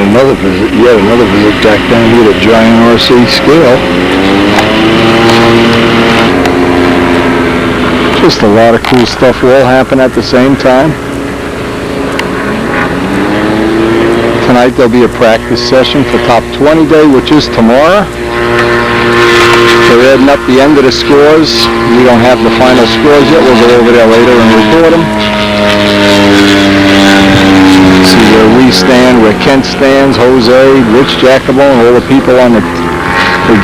enjoying yet another visit back down here to Giant RC Scale. Just a lot of cool stuff will all happen at the same time. Tonight there'll be a practice session for Top 20 Day, which is tomorrow. They're adding up the end of the scores. We don't have the final scores yet. We'll go over there later and report them. See where we stand, where Kent stands, Jose, Rich Jacobo, and all the people on the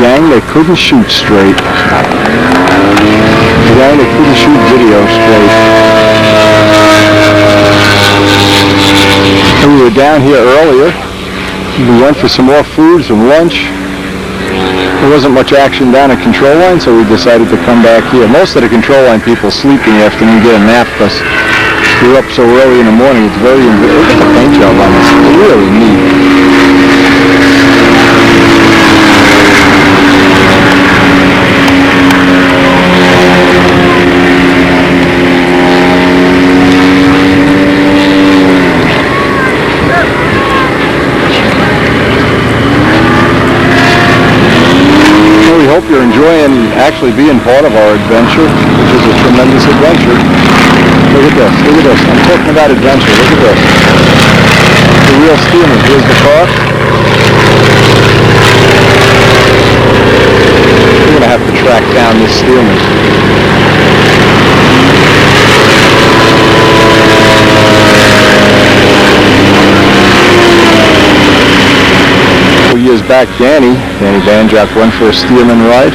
gang. They couldn't shoot straight. The gang, they couldn't shoot video straight. And we were down here earlier. We went for some more food, some lunch. There wasn't much action down at control line, so we decided to come back here. Most of the control line people sleep in the afternoon, get a nap, because we're up so early in the morning. It's very, look at the paint job on this. It's really neat. Hope you're enjoying actually being part of our adventure, which is a tremendous adventure. Look at this, look at this. I'm talking about adventure, look at this. The real steamer, here's the car. We're going to have to track down this steamer. Years back, Danny Banjock went for a Stearman ride.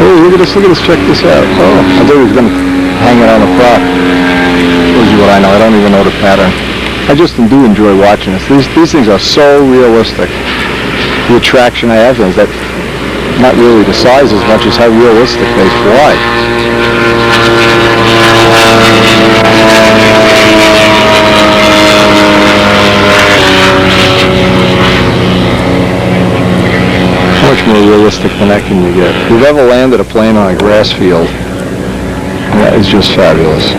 Oh, look at this, check this out. Oh, I thought he was going to hang it on a prop. Shows you what I know, I don't even know the pattern. I just do enjoy watching this. These things are so realistic. The attraction I have is that not really the size as much as how realistic they fly. Much more realistic than that can you get. If you've ever landed a plane on a grass field, that is just fabulous.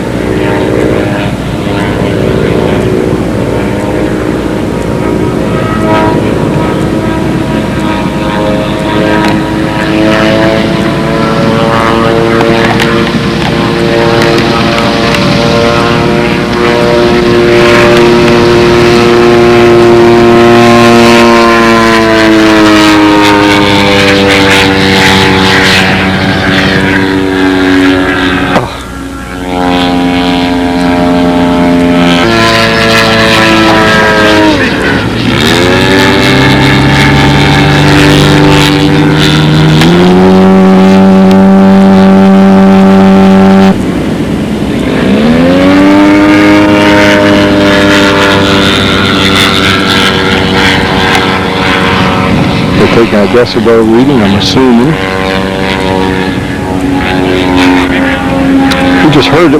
Taking a decibel reading, I'm assuming.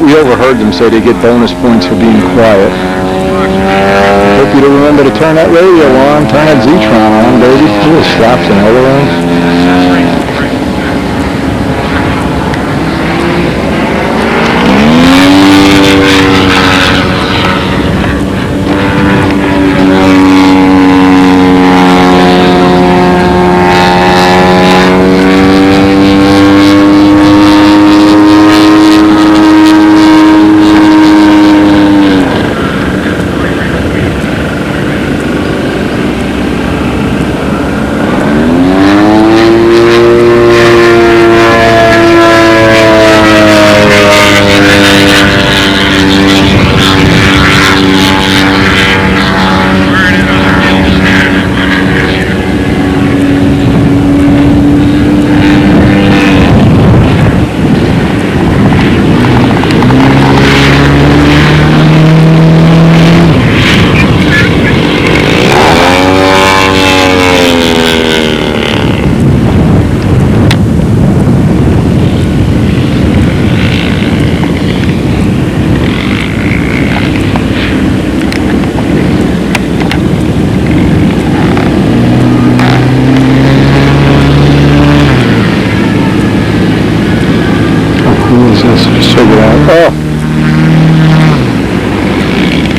We overheard them say they get bonus points for being quiet. Hope you to remember to turn that radio on, turn that Zetron on, baby. Ooh, slaps and ailerons.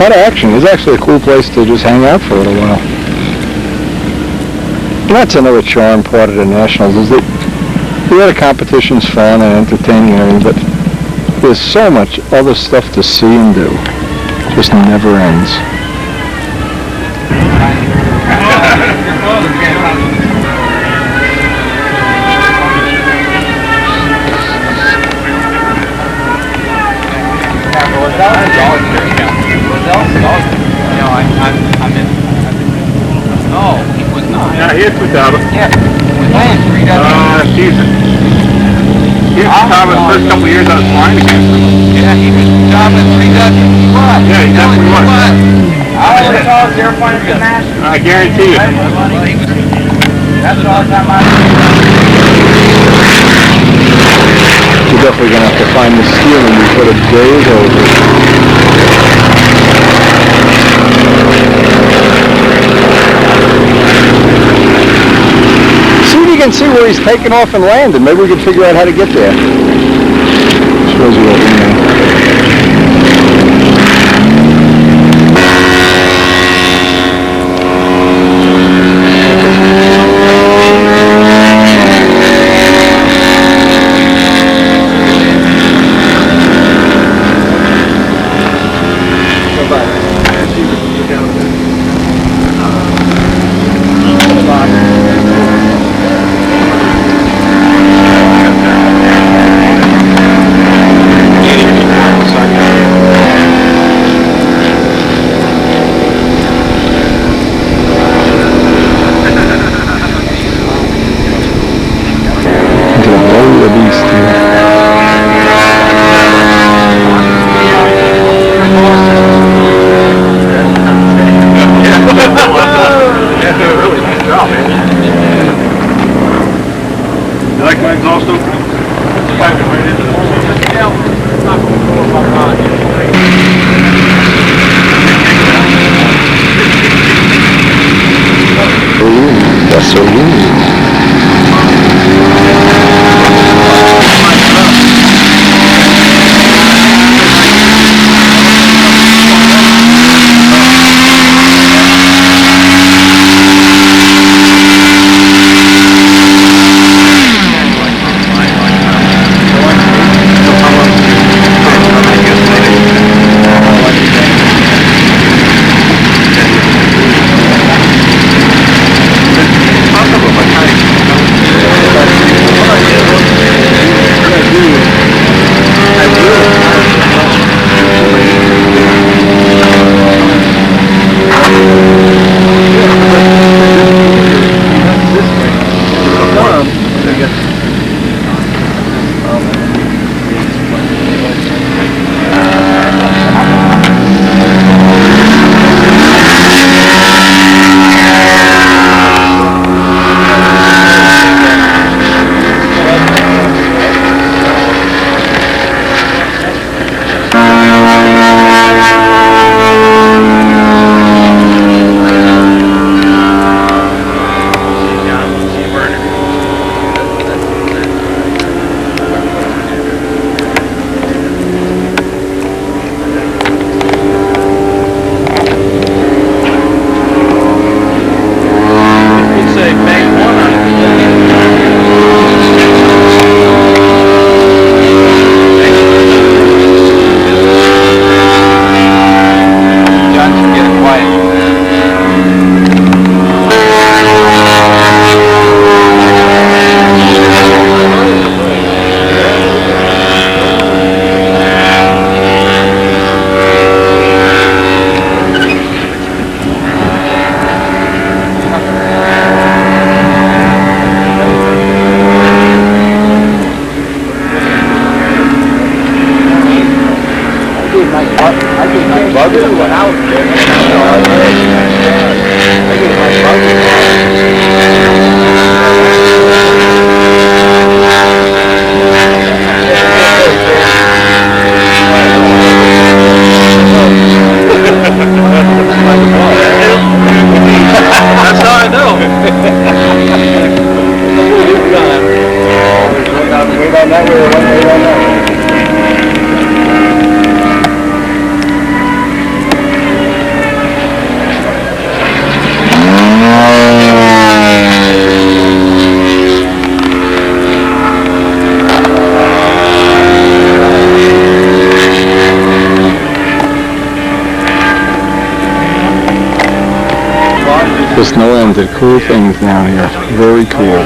lot of action. It's actually a cool place to just hang out for a little while. And that's another charm part of the Nationals, is that the competition's fun and entertaining and everything, but there's so much other stuff to see and do. It just never ends. No, he was not. Yeah, he had 2,000. Yeah. Season. He was the first couple of years I was flying against him. Yeah, he was top at 3 dozen. What? Yeah, he definitely was. How old is your flying for national? I guarantee you. That's all the time We're definitely going to have to find the ceiling before the day is over. See if you can see where he's taking off and landing. Maybe we can figure out how to get there. Shows you what we know. no end to cool things down here. Very cool.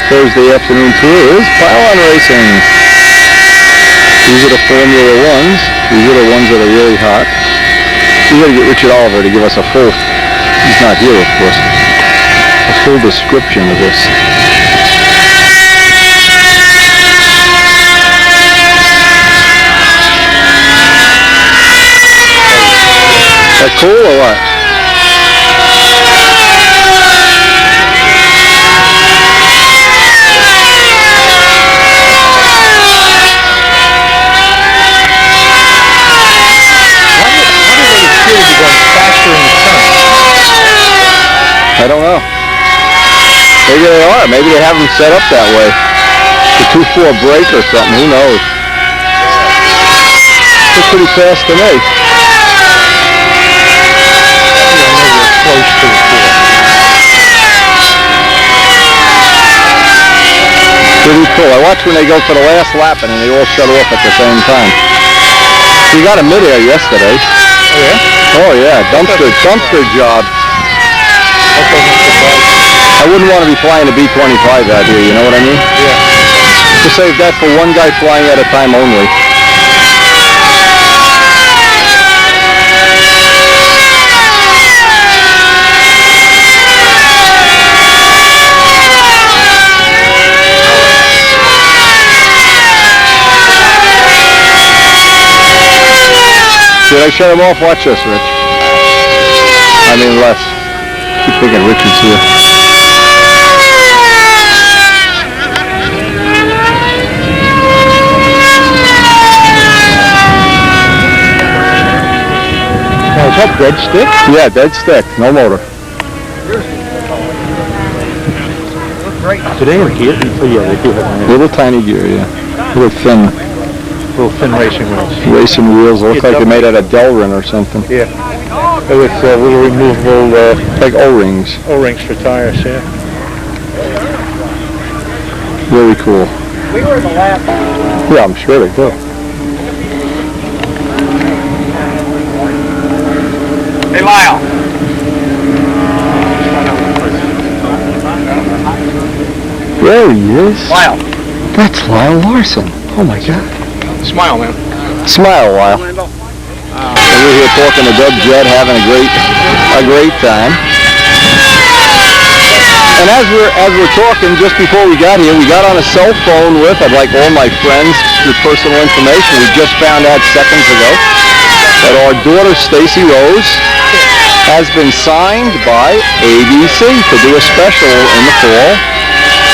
Thursday afternoon tour is pylon racing. These are the Formula Ones. These are the ones that are really hot. We got to get Richard Oliver to give us a full, he's not here of course, a full description of this. Is that cool or what? I don't know. Maybe they are. Maybe they have them set up that way. The 2-4 brake or something. Who knows? They're pretty fast to me. Close to the 4. Pretty cool. I watch when they go for the last lap and they all shut off at the same time. We got a mid-air yesterday. Oh yeah? Oh yeah. Dumpster job. I wouldn't want to be flying a B-25 out here, you know what I mean? Yeah. Just save that for one guy flying at a time only. Did I shut him off? Watch this, Rich. I mean, Les. Keep thinking Richard's here. Is that dead stick? Yeah, dead stick. No motor. Do they have gear? Yeah, they do have Little tiny gear, yeah. Little thin racing wheels. Racing wheels. Look like they're made out of Delrin or something. Yeah. With little removable, like O-rings. O-rings for tires, yeah. Very cool. We were in the lap. Yeah, I'm sure they do. Hey, Lyle. There he is. Lyle. That's Lyle Larson. Oh my God. Smile, man. Smile, Lyle. We're here talking to Dub Jet, having a great time. And as we're talking, just before we got here, we got on a cell phone with, I'd like all my friends, your personal information. We just found out seconds ago that our daughter Stacy Rose has been signed by ABC to do a special in the fall.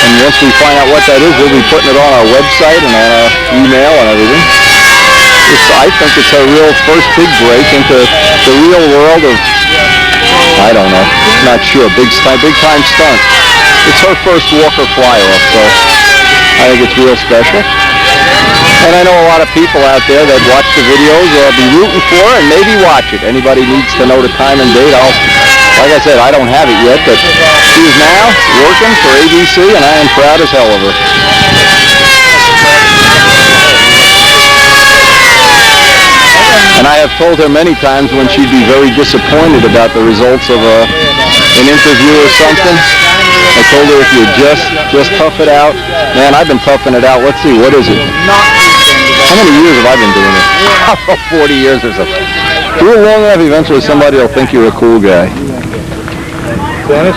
And once we find out what that is, we'll be putting it on our website and on our email and everything. I think it's her real first big break into the real world of, I don't know, not sure, big time stunt. It's her first walker fly-off, so I think it's real special. And I know a lot of people out there that watch the videos or be rooting for and maybe watch it. Anybody needs to know the time and date, like I said, I don't have it yet, but she is now working for ABC, and I am proud as hell of her. And I have told her many times when she'd be very disappointed about the results of an interview or something. I told her if you just tough it out. Man, I've been toughing it out. Let's see, what is it? How many years have I been doing it? 40 years or something. Do it long enough, eventually somebody will think you're a cool guy. Dennis?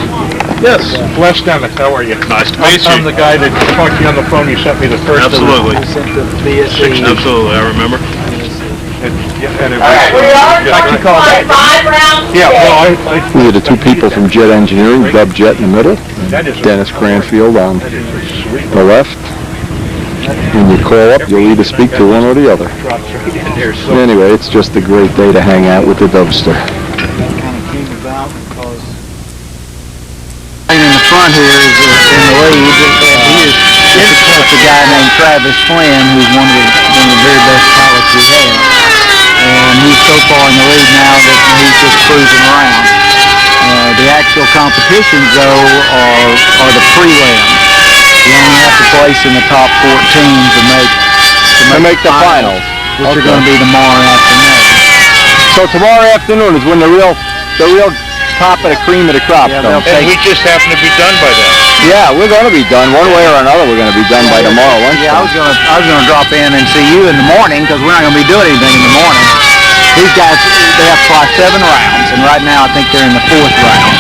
Yes. Les Dennis, how are you? Nice to meet you. I'm the guy that talked to you on the phone. You sent me the first. Absolutely. Absolutely, I remember. Yeah, well, These are the two people from Jet Engineering, Dub Jet in the middle, Dennis Cranfield on the left. When you call up, you'll either speak to one or the other. Anyway, it's just a great day to hang out with the Dubster. In the front here is in the lead, and he is just a guy named Travis Flynn, who's one of the very best pilots we have. And he's so far in the lead now that he's just cruising around. The actual competitions, though, are the prelims. You only have to place in the top 14 to make the finals. which are going to be tomorrow afternoon. So tomorrow afternoon is when the real top of the cream of the crop Yeah, comes. And we just happen to be done by then. Yeah, we're going to be done one way or another. We're going to be done by tomorrow lunchtime. Yeah, I was gonna drop in and see you in the morning because we're not gonna be doing anything in the morning. These guys, they have to fly 7 rounds, and right now I think they're in the 4th round.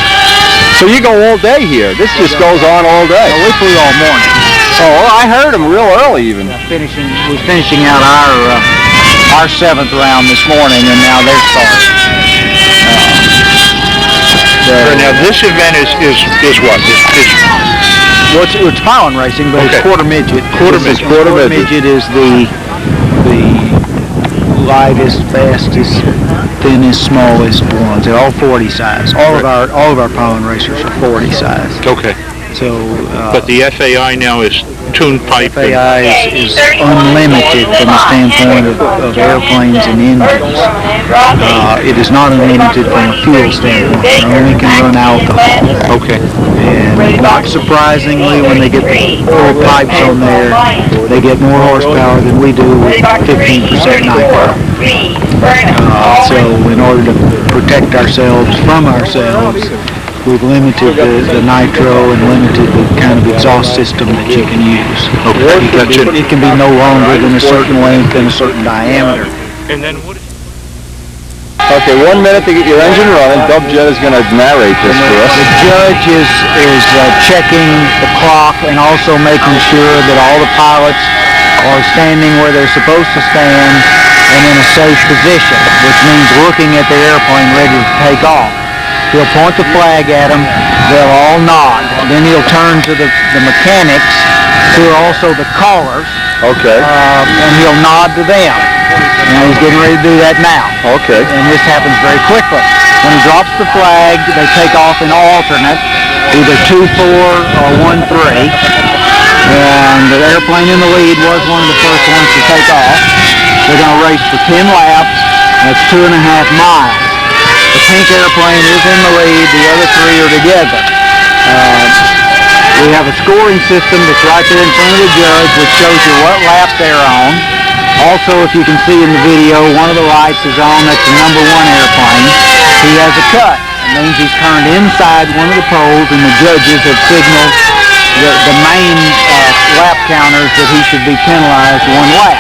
So you go all day here. This just goes on all day. So we flew all morning. Oh, I heard them real early even. We're finishing out our 7th round this morning, and now they're starting. Now this event is what? Well, it's piling racing, but it's quarter midget. Quarter midget is the lightest, fastest, thinnest, smallest ones. They're all 40 size. All of our piling racers are 40 size. Okay. So, But the FAI now is tuned pipe. FAI is unlimited from the standpoint of airplanes and engines. It is not unlimited from a fuel standpoint. It only can run alcohol. Okay. And not surprisingly, when they get the full pipes on there, they get more horsepower than we do with 15% nitro. So in order to protect ourselves from ourselves, we've limited the nitro and limited the kind of exhaust system that you can use. Okay. It can be no longer than a certain length and a certain diameter. And then what? Okay, 1 minute to get your engine running. Dub Jet is going to narrate this for us. The judge is checking the clock and also making sure that all the pilots are standing where they're supposed to stand and in a safe position, which means looking at the airplane ready to take off. He'll point the flag at them, they'll all nod. Then he'll turn to the mechanics, who are also the callers, Okay. and he'll nod to them. And he's getting ready to do that now. Okay. And this happens very quickly. When he drops the flag, they take off in alternate, either 2-4 or 1-3. And the airplane in the lead was one of the first ones to take off. They're going to race for 10 laps. That's 2.5 miles. The pink airplane is in the lead. The other 3 are together. We have a scoring system that's right there in front of the judge, which shows you what lap they're on. Also, if you can see in the video, one of the lights is on. That's the number 1 airplane. He has a cut. It means he's turned inside one of the poles, and the judges have signaled the main lap counters that he should be penalized 1 lap.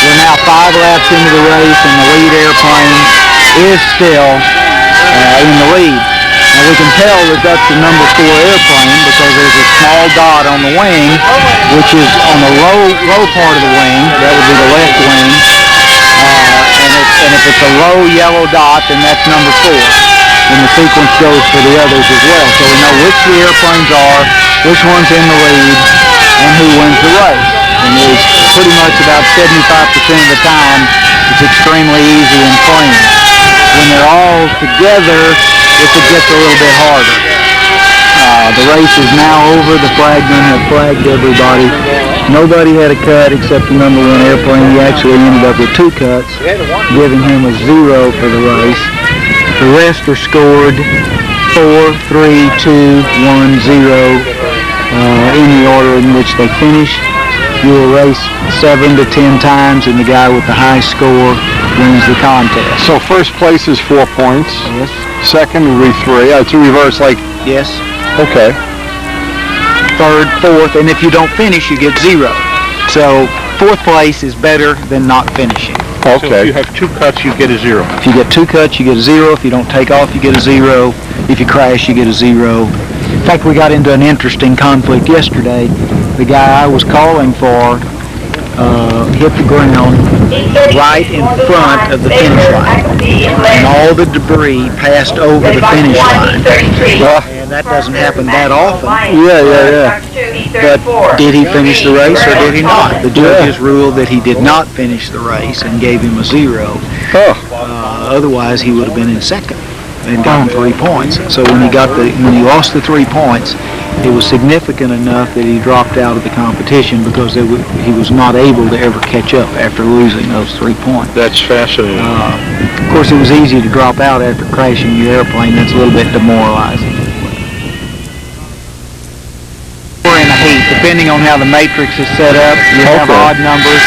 We're now 5 laps into the race, and the lead airplane is still in the lead. Now we can tell that that's the number 4 airplane because there's a small dot on the wing, which is on the low part of the wing. That would be the left wing. And if it's a low yellow dot, then that's number 4. And the sequence goes for the others as well. So we know which the airplanes are, which one's in the lead, and who wins the race. And it's pretty much about 75% of the time, it's extremely easy and clean. When they're all together, it gets a little bit harder. The race is now over. The flagmen have flagged everybody. Nobody had a cut except the number 1 airplane. He actually ended up with 2 cuts, giving him a 0 for the race. The rest are scored 4, 3, 2, 1, 0 in the order in which they finish. You will race 7 to 10 times, and the guy with the high score wins the contest. So first place is 4 points. Yes. Second would be 3. It's a reverse like... Yes. Okay. Third, fourth, and if you don't finish, you get 0. So 4th place is better than not finishing. So if Okay. you have 2 cuts, you get a 0. If you get 2 cuts, you get a 0. If you don't take off, you get a 0. If you crash, you get a 0. In fact, we got into an interesting conflict yesterday. The guy I was calling for hit the ground right in front of the finish line. And all the debris passed over the finish line. And that doesn't happen that often. Yeah. But did he finish the race or did he not? The judges ruled that he did not finish the race and gave him a 0. Otherwise, he would have been in second and gotten 3 points. So when he lost the 3 points, it was significant enough that he dropped out of the competition because he was not able to ever catch up after losing those 3 points. That's fascinating. Of course, it was easy to drop out after crashing your airplane. That's a little bit demoralizing. We're in a heat, depending on how the matrix is set up. You have odd numbers.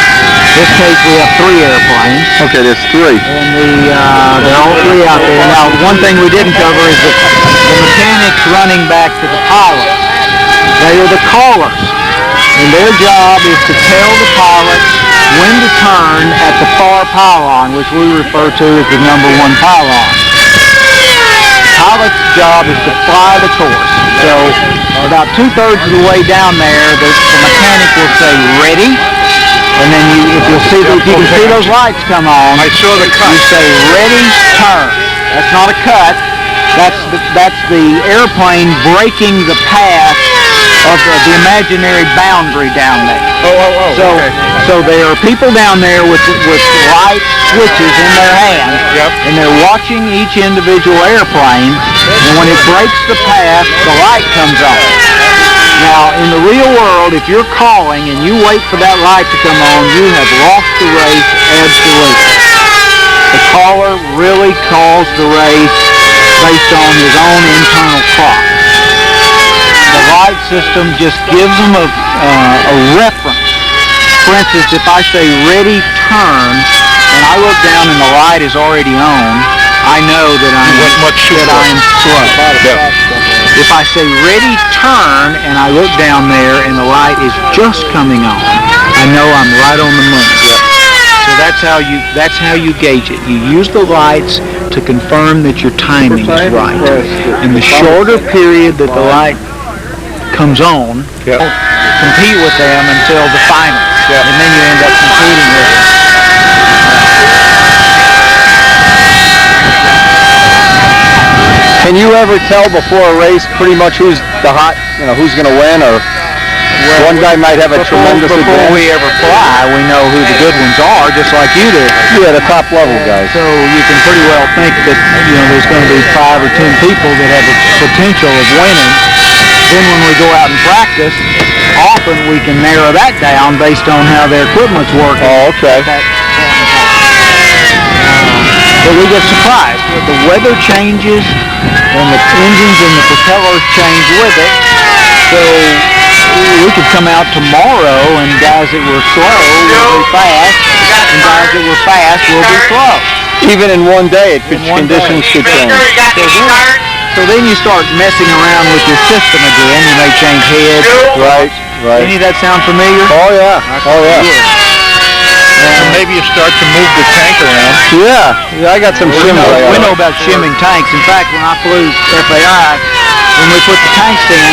In this case, we have 3 airplanes. Okay, there's 3. And they're all 3 out there. Now, one thing we didn't cover is the mechanics running back to the pilots. They are the callers. And their job is to tell the pilots when to turn at the far pylon, which we refer to as the number 1 pylon. The pilot's job is to fly the course. So about 2/3 of the way down there, the mechanic will say, ready. And then if you can see those lights come on, I saw the cut. you say, ready, turn. That's not a cut. That's the airplane breaking the path of the imaginary boundary down there. So there are people down there with light switches in their hands, and they're watching each individual airplane, and when it breaks the path, the light comes on. Now, in the real world, if you're calling and you wait for that light to come on, you have lost the race absolutely. The caller really calls the race based on his own internal clock. The light system just gives them a reference. For instance, if I say ready, turn, and I look down and the light is already on, I know that I am slow. If I say ready, turn, and I look down there and the light is just coming on, I know I'm right on the moon. So that's how you gauge it. You use the lights to confirm that your timing is right. In the shorter period that the light comes on, compete with them until the finals, and then you end up competing with them. Can you ever tell before a race pretty much who's who's going to win, or one guy might have a tremendous Before advantage? we ever fly, we know who the good ones are, just like you do. Yeah, the top level guys. So you can pretty well think that there's going to be 5 or 10 people that have a potential of winning. Then when we go out and practice, often we can narrow that down based on how their equipment's working. Oh, okay. But we get surprised. The weather changes and the engines and the propellers change with it. So we could come out tomorrow and guys that were slow will be fast, and guys that were fast will be slow. Even in one day, conditions could change. So then you start messing around with your system again. You may change heads. Right. Any of that sound familiar? Oh yeah. And maybe you start to move the tank around. Yeah, I got some shimming. We know about shimming tanks. In fact, when I flew FAI, when we put the tanks in,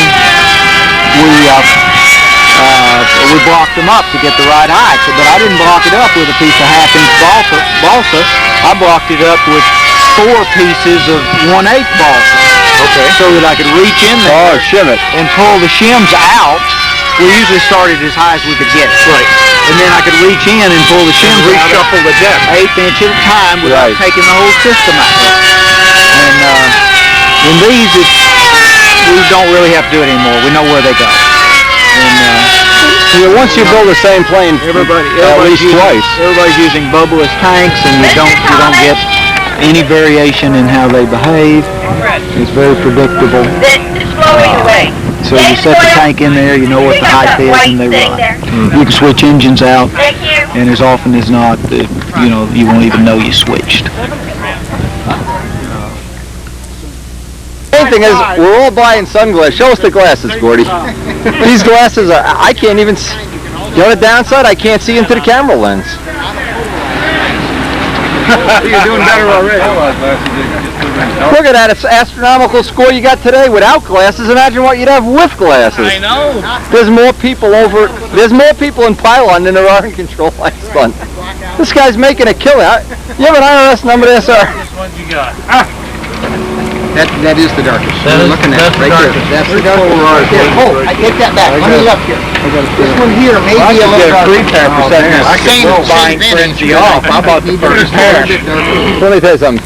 we blocked them up to get the right height. But I didn't block it up with a piece of half-inch balsa. I blocked it up with 4 pieces of 1/8 balsa. Okay. So that I could reach in there shim it. and pull the shims out. We usually started as high as we could get. Right. And then I could reach in and pull the shims out. Reshuffle the deck. 1/8 inch at a time without taking the whole system out. And in these, we don't really have to do it anymore. We know where they go. And once you build the same plane, at least twice. Everybody's using bubbleless tanks, and you don't get any variation in how they behave. It's very predictable. So you set the tank in there, you know what the height is, and they run. You can switch engines out, and as often as not, you won't even know you switched. Main thing is, we're all buying sunglasses. Show us the glasses, Gordy. These glasses I can't even see. The downside, I can't see into the camera lens. You're doing better already. Look at that astronomical score you got today without glasses. Imagine what you'd have with glasses. I know. There's more people in pylon than there are in control line stunt. This guy's making a killing. You have an IRS number there, sir? Which one you got? That is the darkest. You're looking at it right there. That's the darkest. Here, I take that back. Let me look here. This one here may be a little darker. I can find fringy off. How about the first pair? Let me tell you something.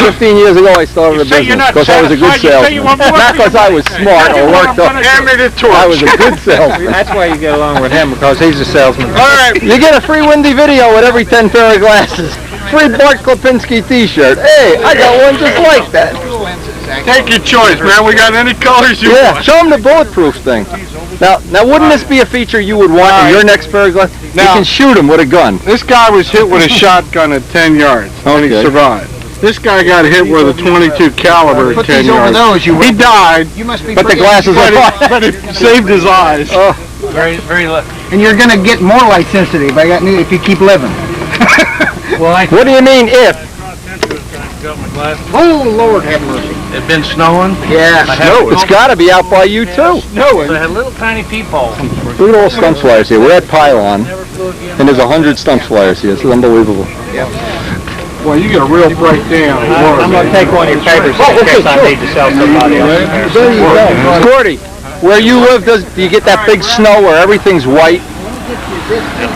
15 years ago, I started a business because I was a good salesman. Not because I was smart or worked up. I was a good salesman. That's why you get along with him, because he's a salesman. All right. You get a free windy video with every 10 pair of glasses. Free Bart Klipinski t-shirt. Hey, I got one just like that. Take your choice, man. We got any colors you want. Yeah, show them the bulletproof thing. Now, wouldn't this be a feature you would want in your next pair of glasses? You Now- can shoot him with a gun. This guy was hit with a shotgun at 10 yards, and he Okay. survived. This guy got hit with a 22 caliber at Put 10 these over yards. those, you He died, You must be But the pretty- glasses are fine. but it saved his eyes. Very, very lucky. And you're gonna get more light sensitive. I got new if you keep living. Well, What do you mean if? got my glasses. Oh Lord, have mercy. It's been snowing. Yeah. No, it's got to be out by you too. So I had little tiny peepholes. Look at all the stump flyers here. We're at Pylon, Never flew again. and there's 100 stump flyers here. This is unbelievable. Well, you get a real breakdown. I'm going to take one of your papers in case I need to sell somebody else. There you go. Gordy, where you live, do you get that big snow where everyth's white,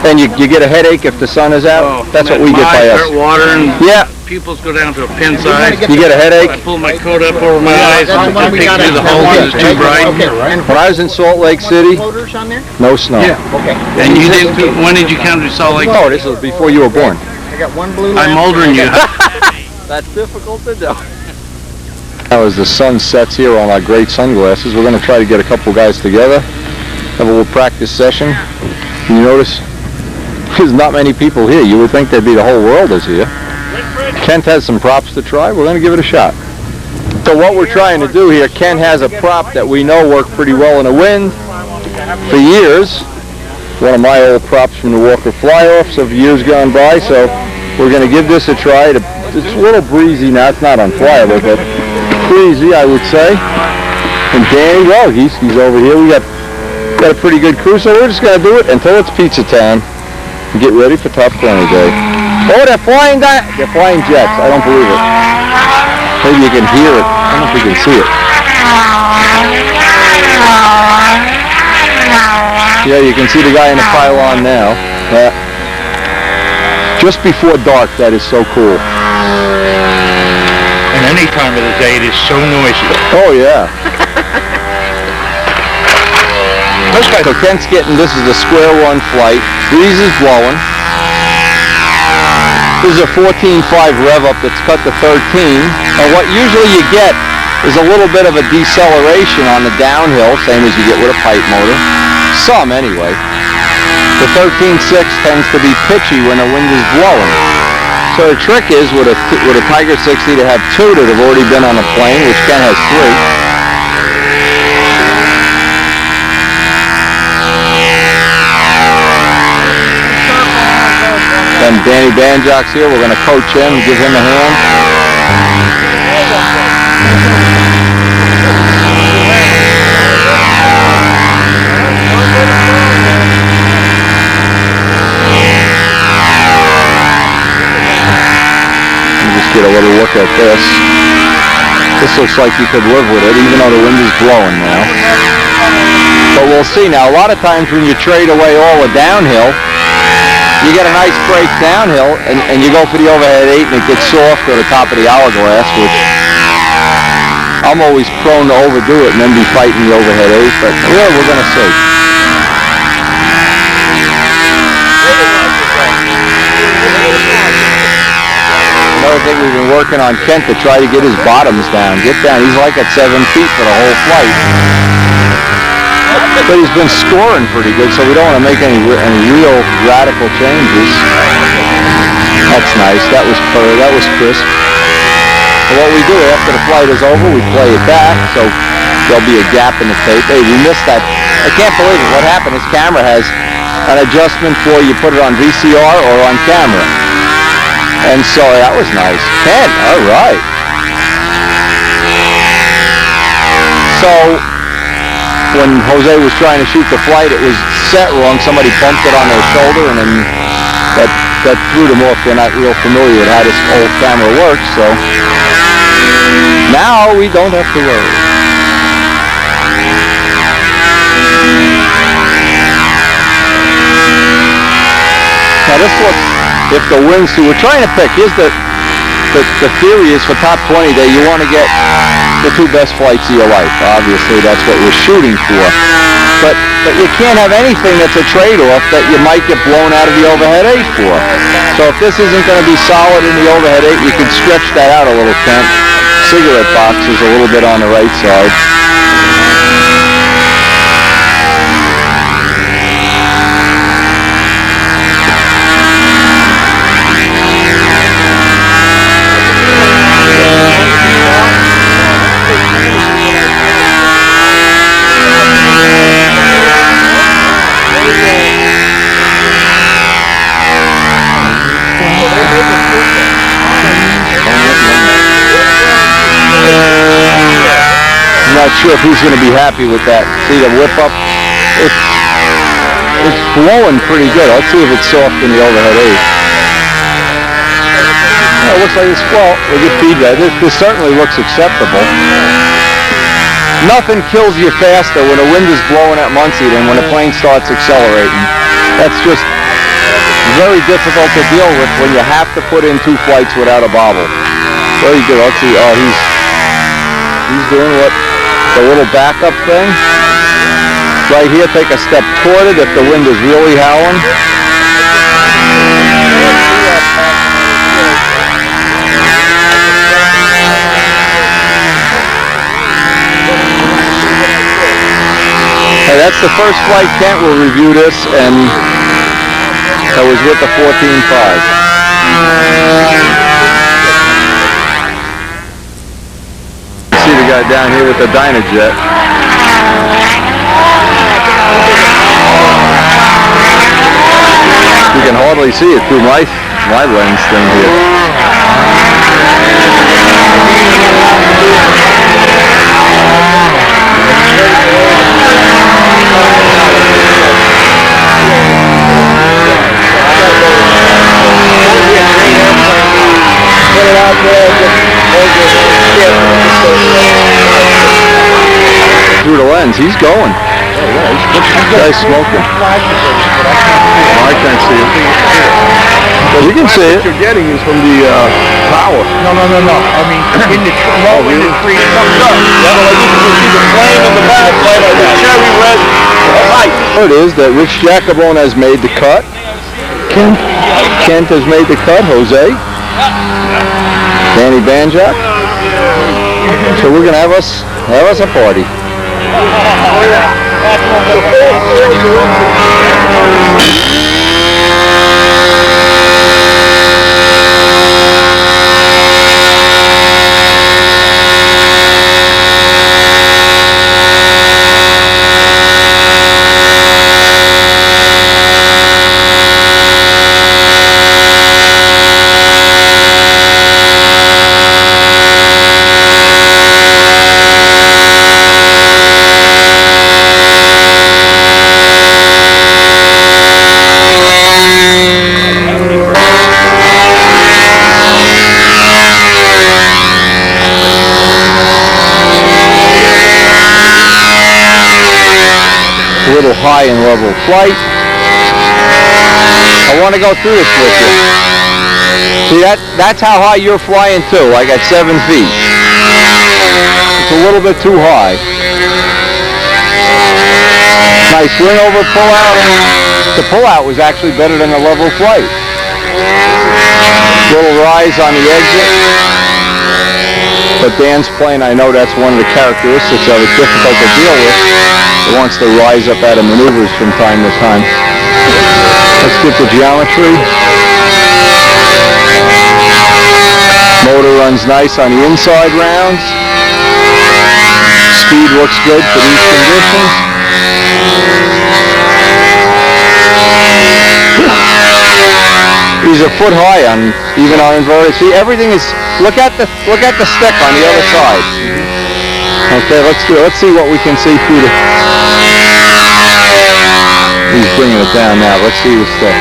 and you get a headache if the sun is out? That's what we get by Start us. watering. Yeah, Pupils go down to a pin size. you get a I headache. pull my coat up over my eyes That's and the one we peek got through the out. hole because it's too bright. And When I was in Salt Lake City, floaters on there? no snow. Yeah. Okay. And you didn't. When did you come to Salt Lake? Oh, this was before you were born. I got one blue lamp. I'm older than you. That's difficult to do. Now as the sun sets here on our great sunglasses, we're going to try to get a couple guys together, have a little practice session. You notice there's not many people here. You would think there'd be the whole world is here. Kent has some props to try. We're going to give it a shot. So what we're trying to do here, Kent has a prop that we know worked pretty well in the wind for years. One of my old props from the Walker fly-offs of years gone by. So we're going to give this a try. It's a little breezy now. It's not unflyable, but breezy, I would say. And Danny, well, he's over here. We got a pretty good crew, so we're just going to do it until it's pizza time and get ready for Top 20 Day. Oh, they're flying jets. I don't believe it. Maybe you can hear it. I don't know if you can see it. Yeah, you can see the guy in the pylon now. Just before dark, that is so cool. And any time of the day, it is so noisy. Oh, yeah. So Kent's this is a square one flight. Breeze is blowing. This is a 14.5 rev up that's cut to 13. And what usually you get is a little bit of a deceleration on the downhill, same as you get with a pipe motor. Some anyway. The 13.6 tends to be pitchy when the wind is blowing. So the trick is with a Tiger 60 to have two that have already been on a plane, which Ken has three. And Danny Banjock's here. We're going to coach him, give him a hand. Just get a little look at this. This looks like you could live with it, even though the wind is blowing now. But we'll see. Now, a lot of times when you trade away all the downhill, you get a nice break downhill, and you go for the overhead 8, and it gets soft to the top of the hourglass, which I'm always prone to overdo it and then be fighting the overhead 8, but yeah, we're going to see. Another thing we've been working on Kent to try to get his bottoms down. Get down. He's like at 7 feet for the whole flight. But he's been scoring pretty good, so we don't want to make any real radical changes. That's nice. That was crisp. And what we do after the flight is over, we play it back, so there'll be a gap in the tape. Hey, we missed that. I can't believe it. What happened? His camera has an adjustment for you put it on VCR or on camera. And so that was nice. Ken, all right. So when Jose was trying to shoot the flight, it was set wrong. Somebody bumped it on their shoulder, and then that threw them off. They're not real familiar with how this old camera works, so now we don't have to worry. Now this looks, if the winds, see, we're trying to pick, here's the theory is for Top 20 Day, you want to get the two best flights of your life. Obviously, that's what we're shooting for. But you can't have anything that's a trade-off that you might get blown out of the overhead 8 for. So if this isn't going to be solid in the overhead 8, you can stretch that out a little, Kent. Cigarette box is a little bit on the right side. sure if he's going to be happy with that. See the whip up? It's blowing pretty good. Let's see if it's soft in the overhead 8. Yeah, it looks like it's, well, we'll get feedback. This certainly looks acceptable. Nothing kills you faster when the wind is blowing at Muncie than when the plane starts accelerating. That's just very difficult to deal with when you have to put in 2 flights without a bobble. Very good. Let's see. Oh, he's doing what? The little backup thing. Right here, take a step toward it if the wind is really howling. Hey, that's the first flight. Kent will review this, and that was with the 14.5. See the guy down here with the Dynajet. You can hardly see it through my lens thing here. Through the lens, he's going. This guy's smoking. Oh, I can't see it. Well, you can see it. What you're getting is from the power. No. I mean, in the when the tree comes up. So like you can see the flame in the back, like the cherry red light. It is that Rich Jacobone has made the cut. Kent has made the cut. Jose. Danny Banjak. So we're gonna have us a party. A little high in level flight. I want to go through this with you. See, that's how high you're flying too, like at 7 feet. It's a little bit too high. Nice wing over pull-out. The pull-out was actually better than the level flight. Little rise on the exit. But Dan's plane, I know that's one of the characteristics of it, difficult to deal with. It wants to rise up out of maneuvers from time to time. Let's get the geometry. Motor runs nice on the inside rounds. Speed looks good for these conditions. He's a foot high on even on inverted. See, everything is. Look at the stick on the other side. Okay, let's do it. Let's see what we can see through the. He's bringing it down now. Let's see the stick.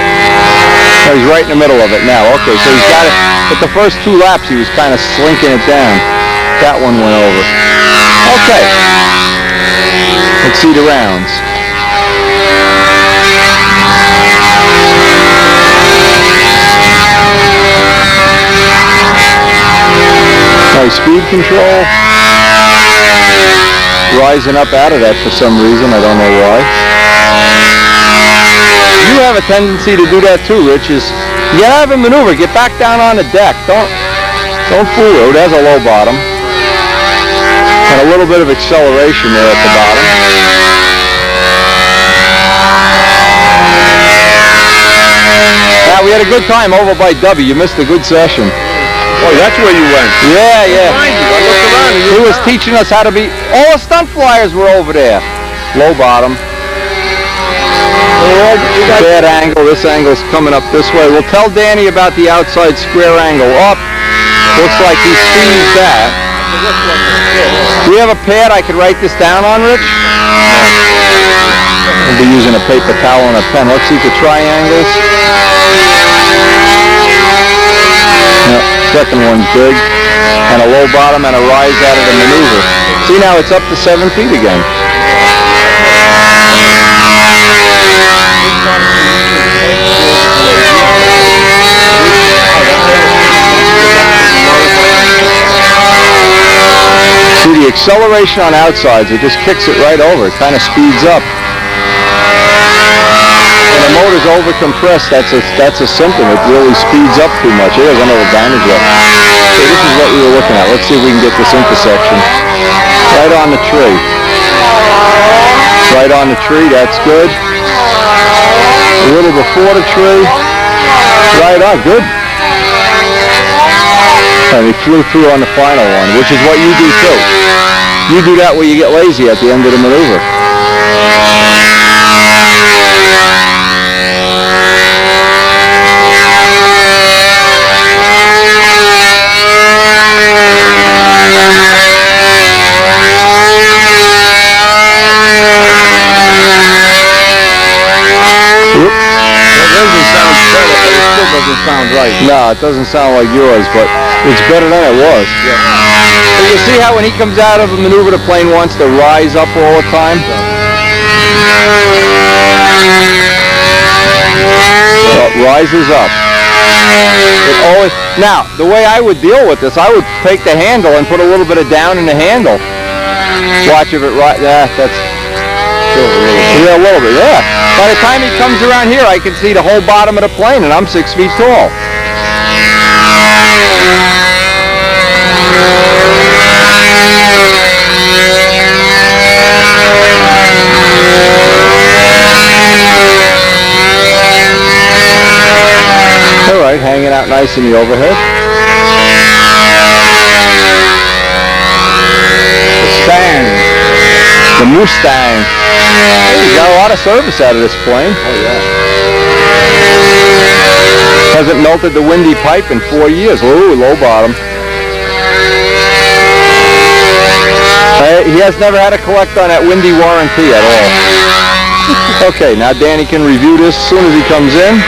Oh, he's right in the middle of it now. Okay, so he's got it. But the first 2 laps, he was kind of slinking it down. That one went over. Okay. Let's see the rounds. Nice speed control. Rising up out of that for some reason. I don't know why. You have a tendency to do that too, Rich. Is you gotta have a maneuver. Get back down on the deck. Don't fool it. It has a low bottom. And a little bit of acceleration there at the bottom. Now we had a good time over by W. You missed a good session. Oh, that's where you went. Yeah. I looked around and He was teaching us how to be. All the stunt flyers were over there. Low bottom. Bad angle. This angle's coming up this way. We'll tell Danny about the outside square angle up. Looks like he sees that. Do you have a pad I could write this down on, Rich? We'll be using a paper towel and a pen. Let's see the triangles. Yep, second one's big. And a low bottom and a rise out of the maneuver. See, now it's up to 7 feet again. See, the acceleration on outsides, it just kicks it right over. It kind of speeds up. When the motor's over-compressed, that's a symptom. It really speeds up too much. Here's another damage up. So this is what we were looking at. Let's see if we can get this intersection. Right on the tree. Right on the tree, that's good. A little before the tree. Right on, good. And he flew through on the final one, which is what you do too. You do that where you get lazy at the end of the maneuver. Doesn't sound right. No, it doesn't sound like yours, but it's better than it was. Yeah. So you see how when he comes out of a maneuver, the plane wants to rise up all the time? So it rises up. It always, now, the way I would deal with this, I would take the handle and put a little bit of down in the handle. Watch if it rise. Yeah, that's yeah, a little bit, yeah. By the time he comes around here, I can see the whole bottom of the plane, and I'm 6 feet tall. All right, hanging out nice in the overhead. The Mustang. Hey, you got a lot of service out of this plane. Oh yeah. Hasn't melted the windy pipe in 4 years. Ooh, low bottom. He has never had to collect on that windy warranty at all. Okay, now Danny can review this as soon as he comes in.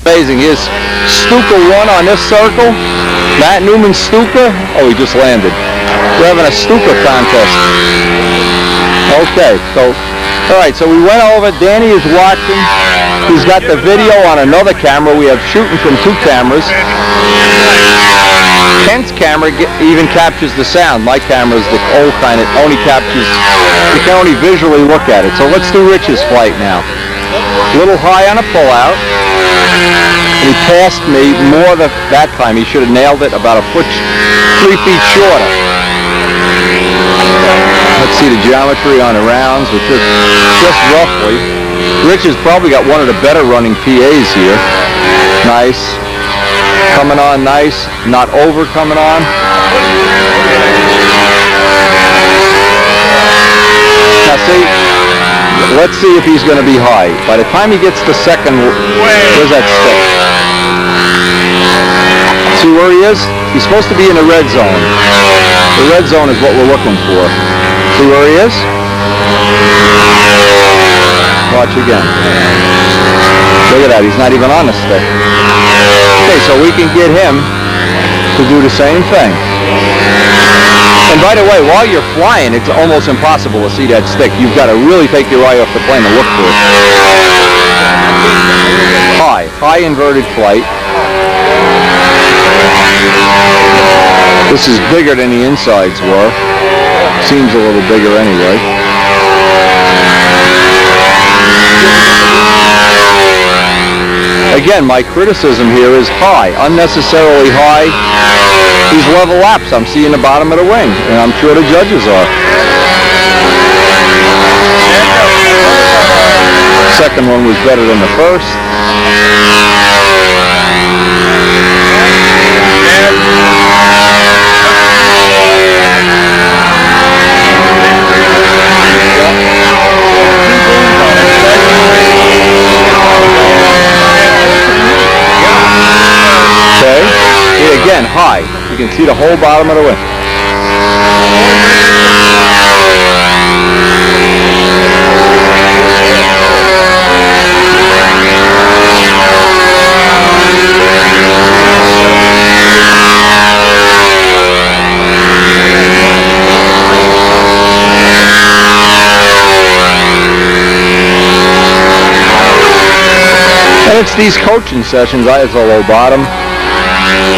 Amazing. Here's Stuka 1 on this circle. Matt Newman's Stuka. Oh, he just landed. We're having a Stuka contest. Okay, so, all right, so we went over. Danny is watching. He's got the video on another camera. We have shooting from 2 cameras. Kent's camera even captures the sound. My camera is the old kind. It only captures, you can only visually look at it. So let's do Rich's flight now. A little high on a pullout. And he passed me more that time. He should have nailed it about 3 feet shorter. Let's see the geometry on the rounds, which is just roughly. Rich has probably got one of the better running PAs here. Nice. Coming on nice. Not over coming on. Now see, let's see if he's going to be high. By the time he gets to second, where's that stick? See where he is? He's supposed to be in the red zone. The red zone is what we're looking for. See where he is? Watch again. Look at that, he's not even on the stick. Okay, so we can get him to do the same thing. And by the way, while you're flying, it's almost impossible to see that stick. You've got to really take your eye off the plane and look for it. High inverted flight. This is bigger than the insides were. Seems a little bigger anyway. Again, my criticism here is high, unnecessarily high. These level laps, I'm seeing the bottom of the wing, and I'm sure the judges are. Second one was better than the first. again, high. You can see the whole bottom of the wing. And it's these coaching sessions. It's a low bottom.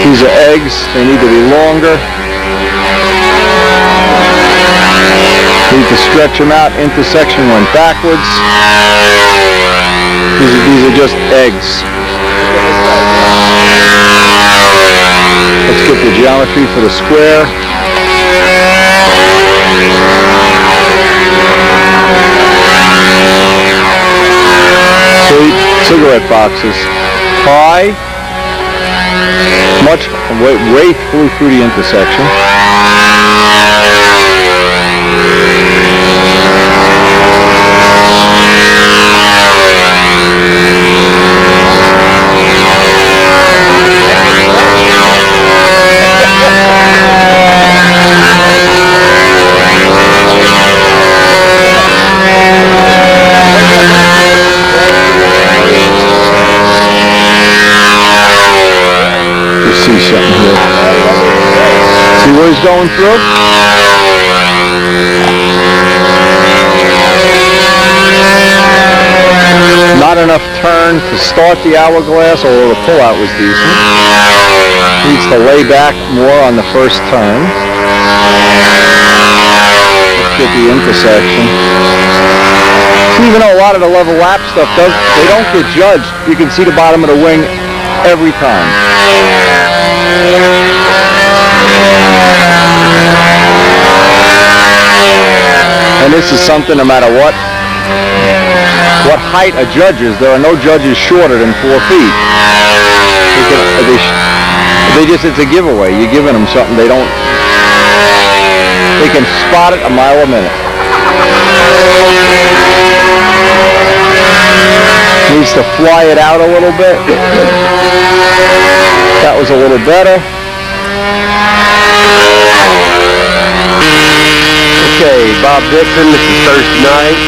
These are eggs. They need to be longer. Need to stretch them out. Intersection went backwards. These are just eggs. Let's get the geometry for the square. Cigarette boxes. High. Much way flew through the intersection. See something here. See where he's going through? Not enough turn to start the hourglass, although the pullout was decent. Needs to lay back more on the first turn. Let's get the intersection. Even though a lot of the level lap stuff they don't get judged, you can see the bottom of the wing every time. And this is something, no matter what height a judge is, there are no judges shorter than 4 feet. It's a giveaway. You're giving them something they can spot it a mile a minute. Needs to fly it out a little bit. That was a little better. Okay, Bob Dixon, this is Thursday night.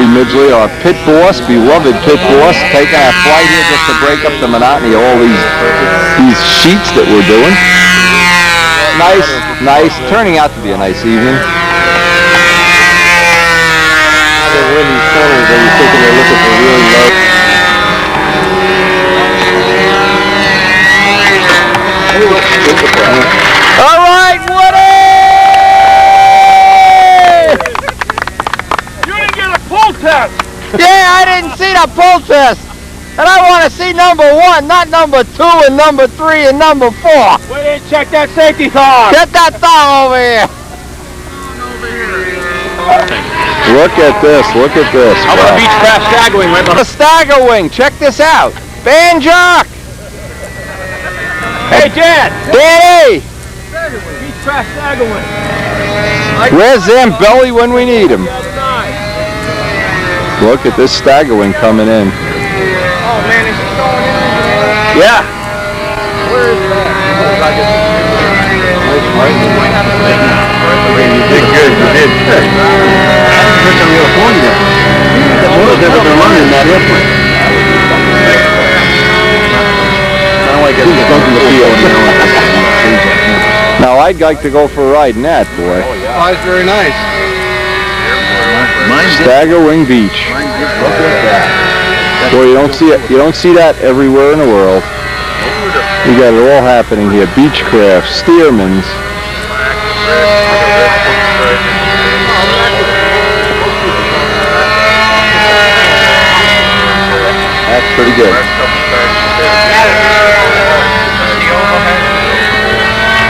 Cody Midgley, our pit boss, beloved pit boss, taking our flight here just to break up the monotony of all these sheets that we're doing. Nice, turning out to be a nice evening. When these corners and you're thinking they're looking for really low. All right, Woody! You didn't get a pull test! Yeah, I didn't see the pull test. And I want to see number 1, not number 2 and number 3 and number 4. We didn't check that safety thong! Get that thong over here. Look at this, look at this. How about a beach craft stagger wing right The behind? stagger wing, check this out. Band jerk. Hey, Dad! Danny, Beach craft stagger wing. where's Zambelli when we need him? Look at this stagger wing coming in. Oh man, is she going in? Yeah. Where is that? You did good, you did good. Never been running that airplane. Now I'd like to go for a ride in that, boy. Oh, it's very nice. Stagger Wing Beach. Look at that. Boy, you don't see it. You don't see that everywhere in the world. You got it all happening here. Beechcraft, Stearman's. That's pretty good.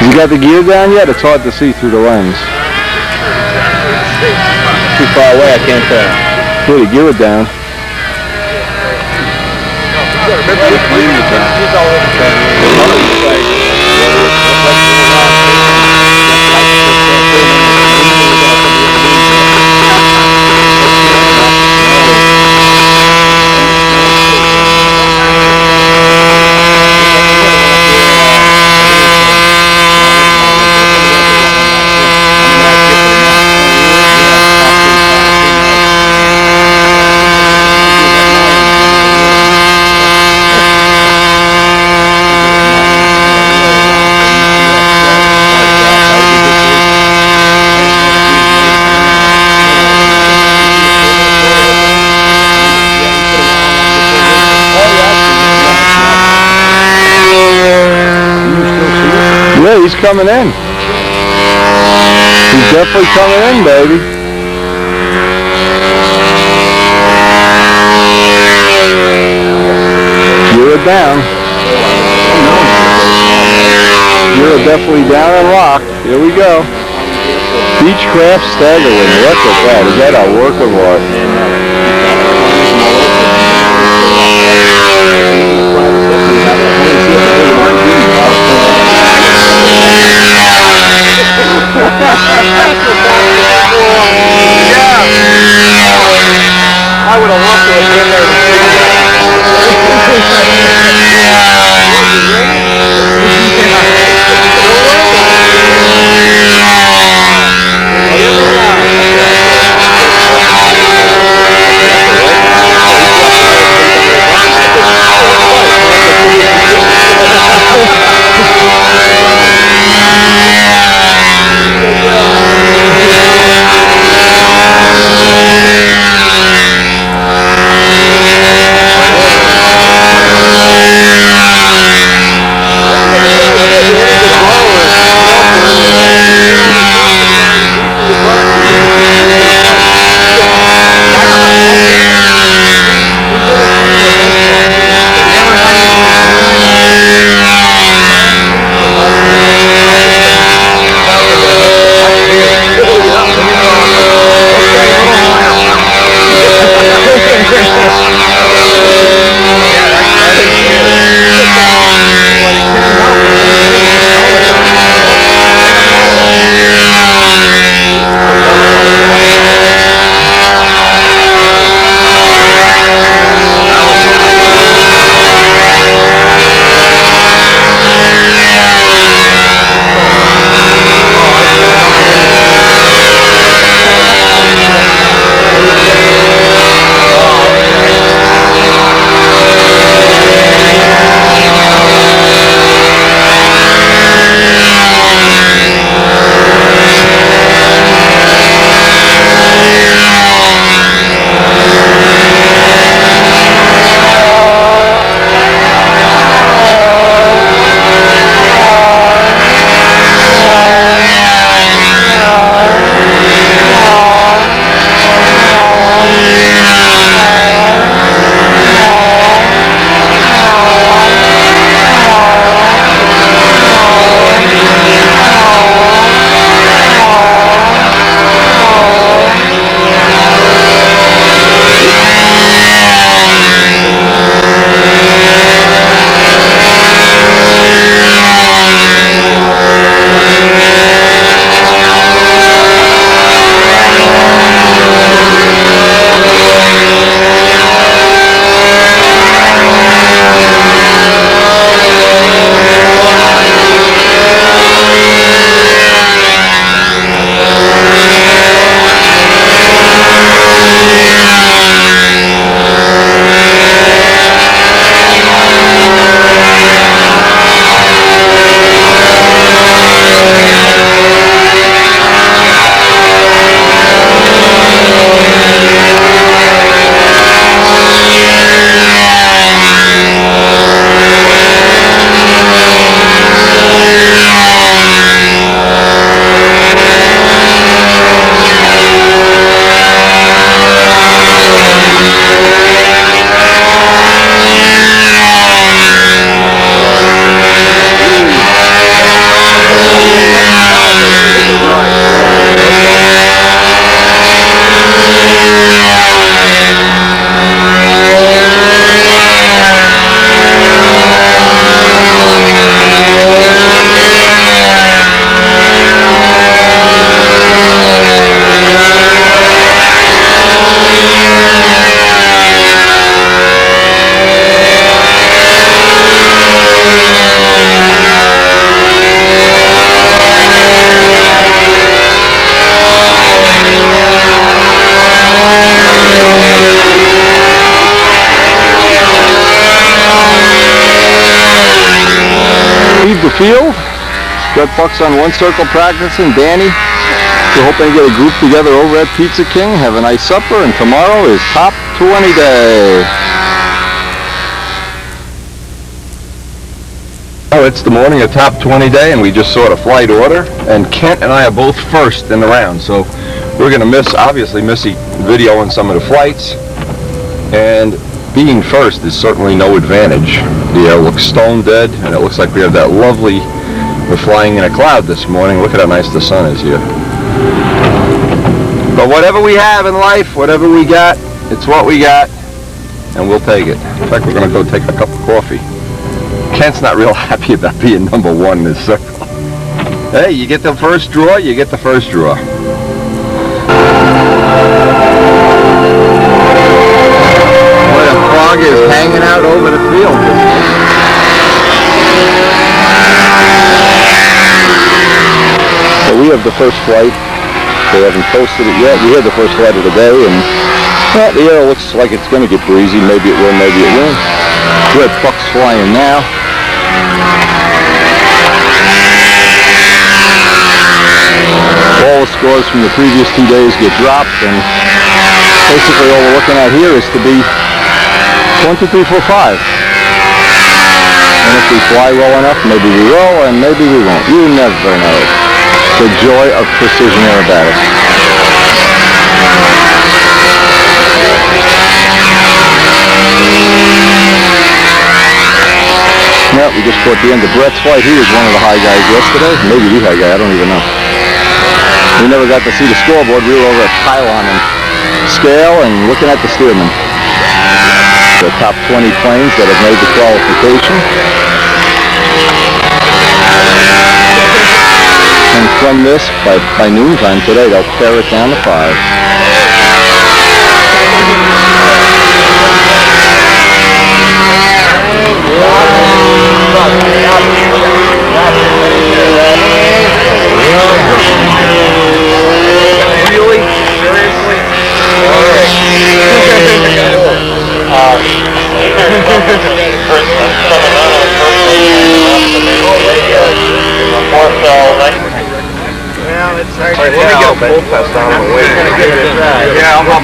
Has he got the gear down yet? It's hard to see through the lens. Too far away, I can't tell. Really, gear it down. Yeah, he's coming in. He's definitely coming in, baby. You're down. You're definitely down and locked. Here we go. Beechcraft Stagger Wing. Look at that. Is that a work of art? I would have loved to have been there to see the field. Got Bucks on one circle practicing. Danny, we're hoping to get a group together over at Pizza King, have a nice supper, and tomorrow is Top 20 Day. Oh, it's the morning of Top 20 Day, and we just saw the flight order, and Kent and I are both first in the round, so we're going to obviously miss videoing some of the flights, and being first is certainly no advantage. The air looks stone dead, and it looks like we have that we're flying in a cloud this morning. Look at how nice the sun is here. But whatever we have in life, whatever we got, it's what we got, and we'll take it. In fact, we're going to go take a cup of coffee. Kent's not real happy about being number one in this circle. Hey, you get the first draw, you get the first draw. Boy, the fog is hanging out over the field. So we have the first flight. They haven't posted it yet. We had the first flight of the day, and well, the air looks like it's going to get breezy. Maybe it will, maybe it won't. We have Bucks flying now. All the scores from the previous 2 days get dropped, and basically all we're looking at here is to be 1, 2, 3, 4, 5. And if we fly well enough, maybe we will, and maybe we won't. You never know. The joy of precision aerobatics. Yeah, we just caught the end of Brett's flight. He was one of the high guys yesterday. Maybe the high guy, I don't even know. We never got to see the scoreboard. We were over at pylon and scale and looking at the steerman. The top 20 planes that have made the qualification. And from this, by noontime today, they'll pare it down to 5. Really? Seriously? Let me get a full test out of the way. Yeah, I'm up.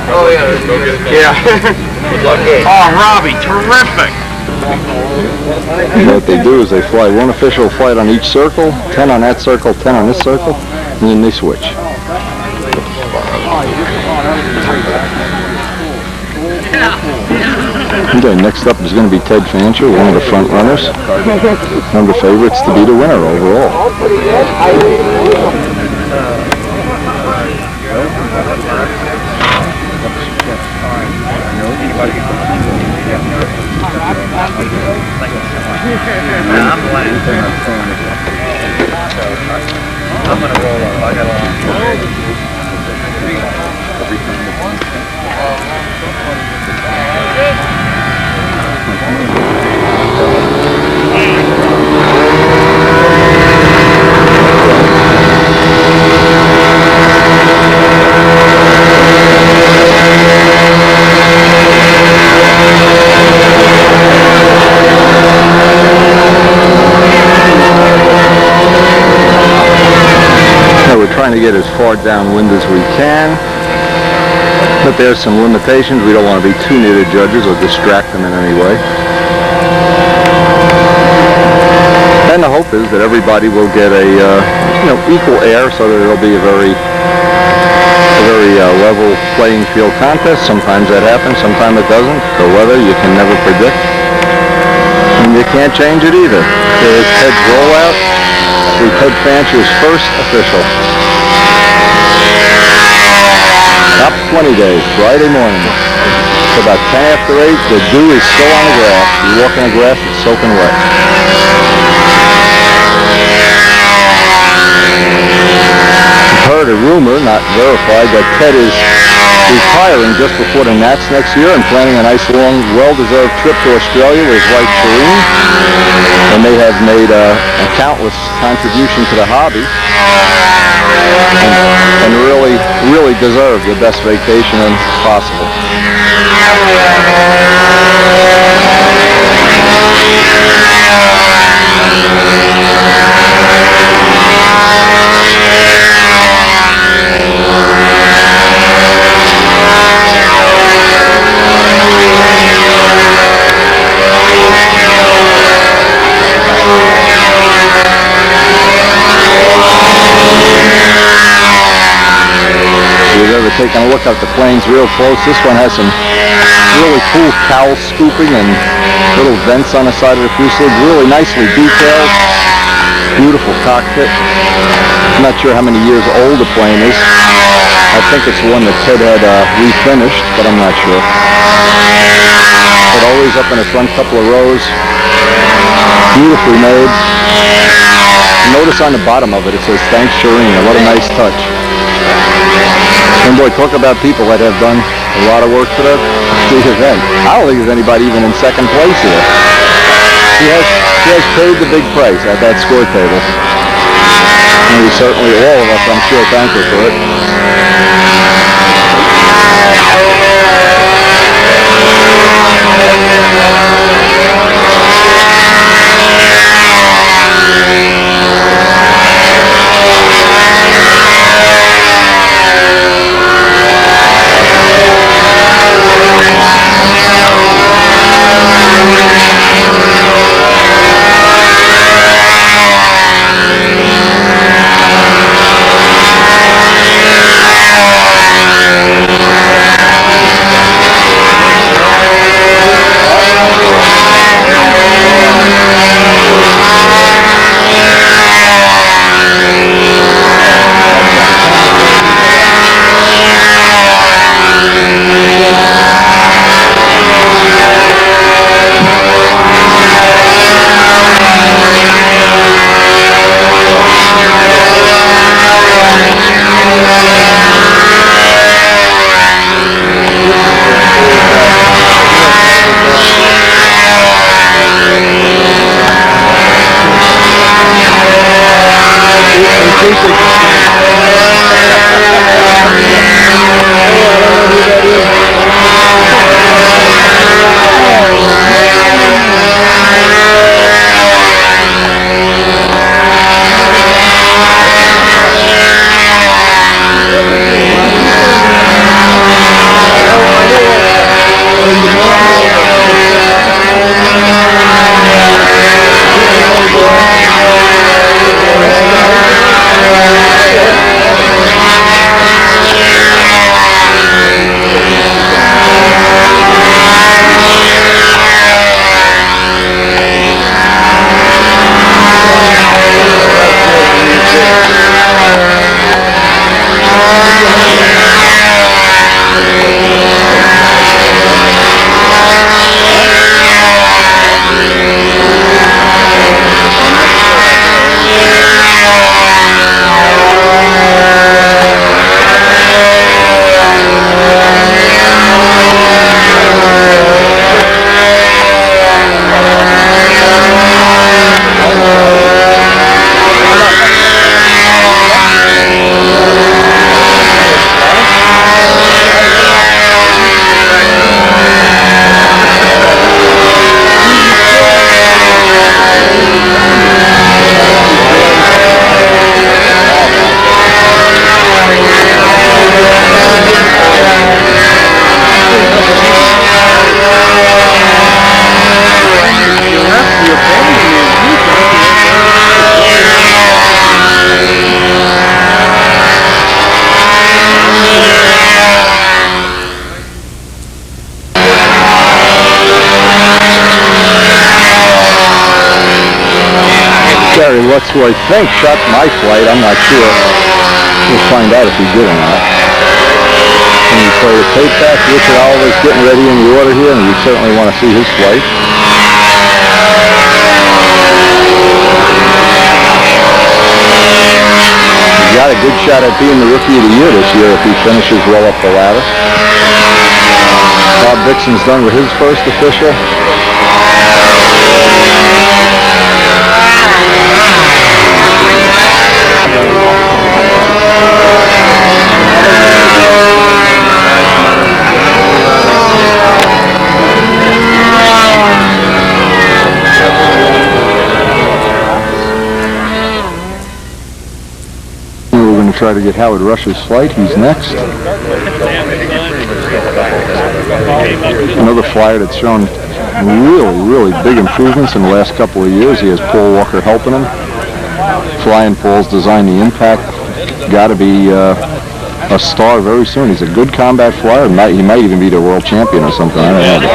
Oh, yeah. Yeah. Oh, Robbie, terrific. And what they do is they fly one official flight on each circle, 10 on that circle, 10 on this circle, and then they switch. Okay, next up is going to be Ted Fancher, one of the front runners, one of the favorites to be the winner overall. I'm going to roll up. I got trying to get as far downwind as we can, but there's some limitations. We don't want to be too near the judges or distract them in any way. And the hope is that everybody will get a equal air, so that it'll be a very level playing field contest. Sometimes that happens, sometimes it doesn't. The weather you can never predict, and you can't change it either. There's Ted's rollout. Ted Fancher's first official. Top 20 Day, Friday morning. It's about 10 after 8. The dew is still on the grass. You walk on the grass, it's soaking wet. I've heard a rumor, not verified, that Ted is retiring just before the NATS next year and planning a nice, long, well-deserved trip to Australia with his wife, Shireen. And they have made a countless contribution to the hobby. And really, really deserve the best vacation possible. Taking a look at the planes real close. This one has some really cool cowl scooping and little vents on the side of the fuselage. Really nicely detailed. Beautiful cockpit. I'm not sure how many years old the plane is. I think it's one that Ted had refinished, but I'm not sure. But always up in the front couple of rows. Beautifully made. Notice on the bottom of it, it says, "Thanks, Shireen." What a nice touch. And boy, talk about people that have done a lot of work for the event. I don't think there's anybody even in second place here. She has paid the big price at that score table. And we certainly, all of us, I'm sure, thank her for it. Lutz, who I think shot my flight, I'm not sure. We'll find out if he did or not. And we play the tape back. Richard Oliver's getting ready in the order here, and we certainly want to see his flight. He's got a good shot at being the Rookie of the Year this year if he finishes well up the ladder. Bob Dixon's done with his first official. going to try to get Howard Rush's flight. He's next. Another flyer that's shown really big improvements in the last couple of years. He has Paul Walker helping him. Flying Paul's designed the impact. Got to be a star very soon. He's a good combat flyer. He might even be the world champion or something. I don't know.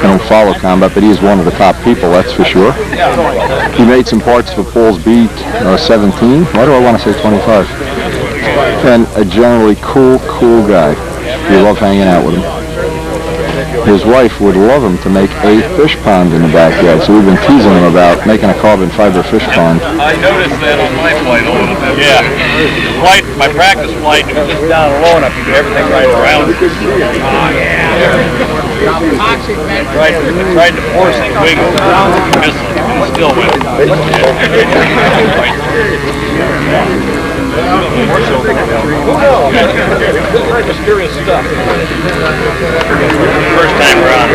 I don't follow combat, but he is one of the top people, that's for sure. He made some parts for Paul's B-17. Why do I want to say 25? And a generally cool guy. You love hanging out with him. His wife would love him to make a fish pond in the backyard, so we've been teasing him about making a carbon fiber fish pond. I noticed that on my flight a little bit. Yeah. My practice flight, if it's down low enough, you get everything right around it. Oh, yeah. I tried to force the wing around the missile, and it still went. Mysterious stuff. First time around.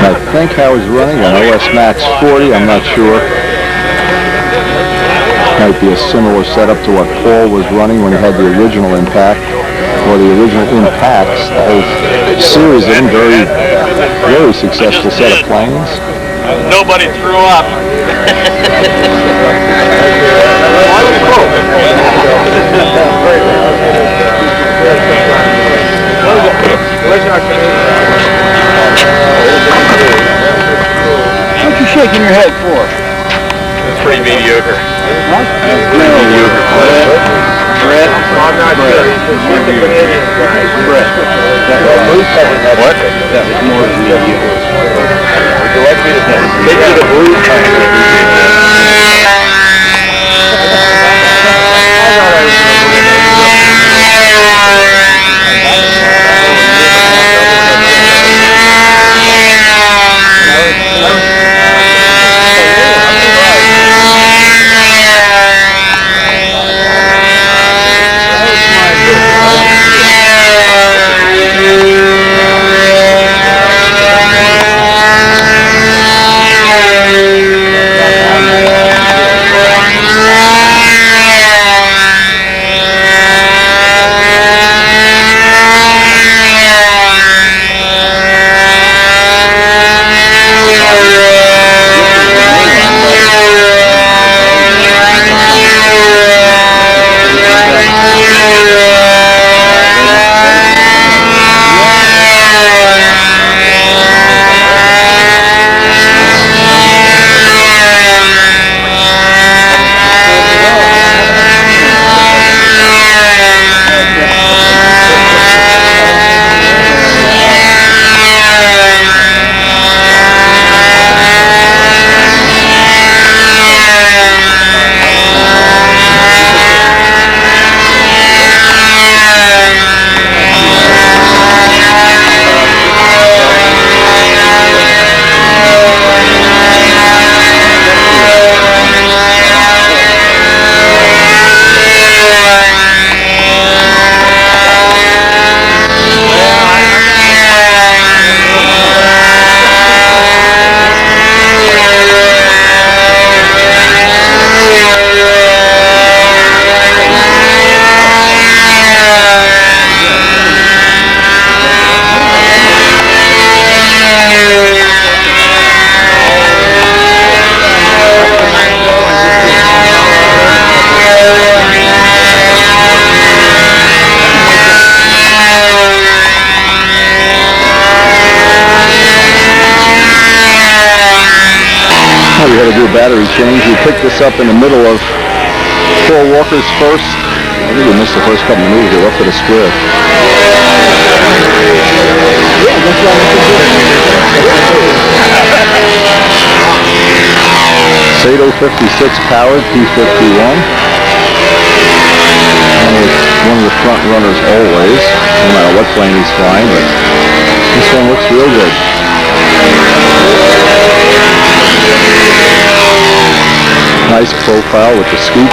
I think Howard's running an OS Max 40, I'm not sure. Might be a similar setup to what Paul was running when he had the original Impact, or the original Impacts. The whole series of them, very successful set of planes. Nobody threw up. What you shaking your head for? It's pretty mediocre. Huh? Mediocre play. Brett? I'm not sure. Brett. What? That was more than mediocre. Would you like me to take you to blue? We had to do a battery change. We picked this up in the middle of Paul Walker's first. I think we missed the first couple of moves. They were up to the square. Sato 56 powered P-51. One of the front runners always, no matter what plane he's flying, but this one looks real good. Nice profile with the scoop.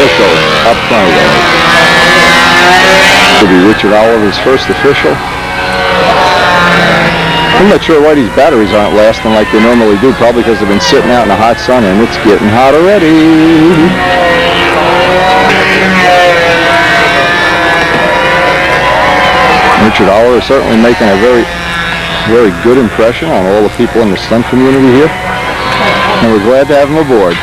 official. Top 20 day. Could be Richard Oliver's first official. I'm not sure why these batteries aren't lasting like they normally do. Probably because they've been sitting out in the hot sun, and it's getting hot already. Richard Oliver is certainly making a very, very good impression on all the people in the stunt community here, and we're glad to have him aboard.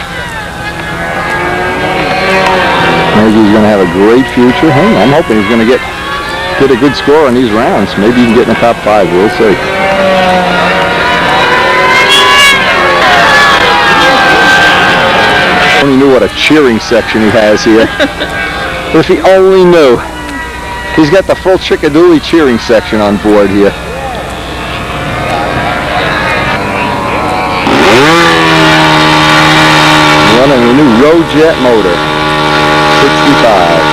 I think he's going to have a great future. Hey, I'm hoping he's going to get a good score on these rounds. Maybe he can get in the top 5. We'll see. Only knew what a cheering section he has here. If he only knew. He's got the full Chickadoodle cheering section on board here. Running a new Roadjet motor. 65.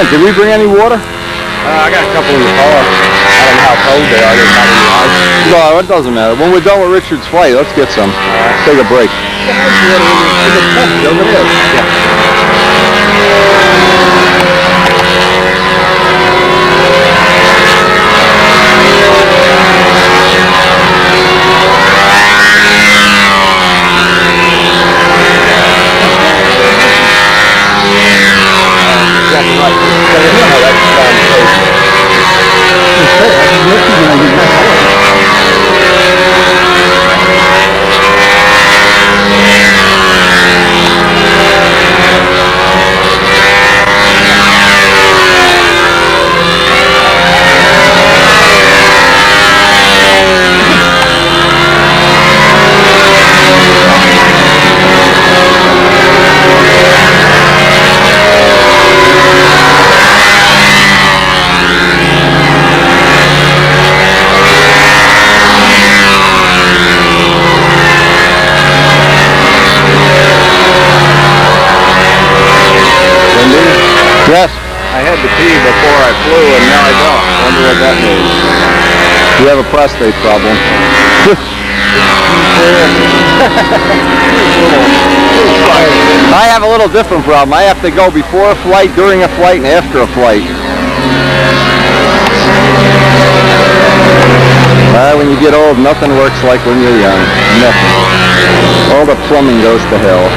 Did we bring any water? I got a couple in the car. I don't know how cold they are. They're probably ice. No, it doesn't matter. When we're done with Richard's flight, let's get some. Let's take a break. Yes. I had to pee before I flew, and now I don't. Wonder what that means. You have a prostate problem. I have a little different problem. I have to go before a flight, during a flight, and after a flight. When you get old, nothing works like when you're young. Nothing. All the plumbing goes to hell.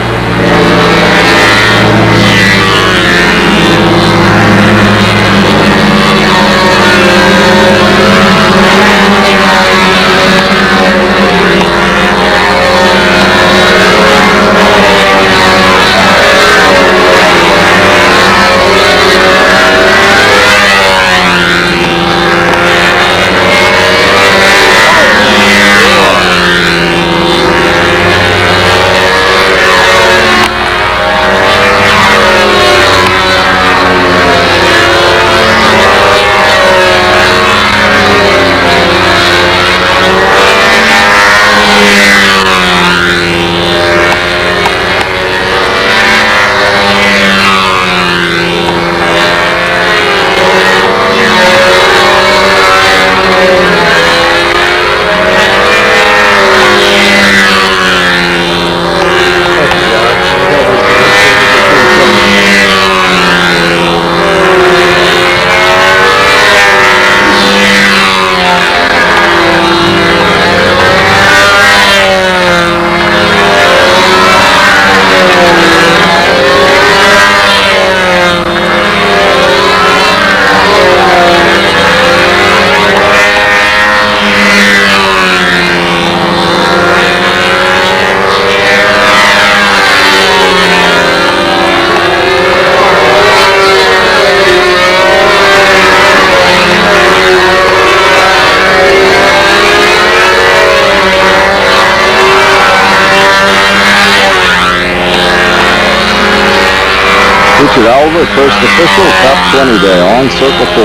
October, first official Top 20 Day on Circle 4.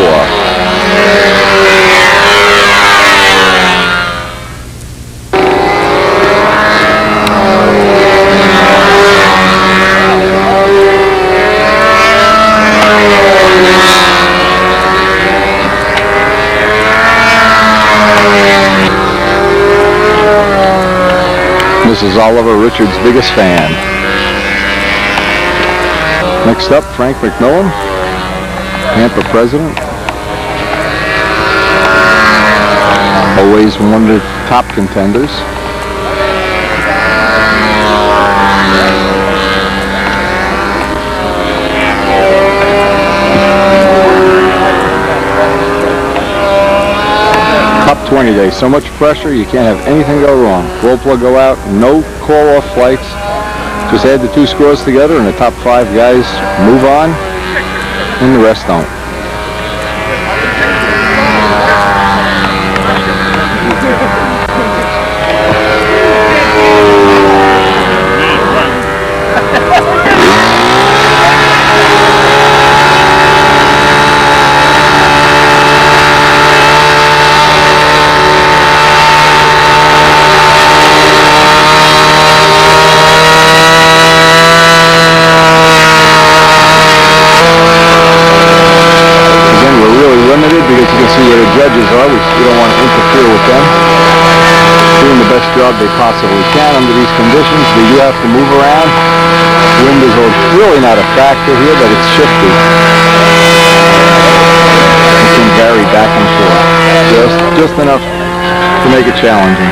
This is Oliver Richard's biggest fan. Next up, Frank McMillan, Tampa president. Always one of the top contenders. Top 20 Day, so much pressure, you can't have anything go wrong. Glow plug go out, no call-off flights. Just add the two scores together and the top 5 guys move on, and the rest don't. Judges are, we don't want to interfere with them. Doing the best job they possibly can under these conditions. They do have to move around. Wind is really not a factor here, but it's shifty. It can vary back and forth. Just enough to make it challenging.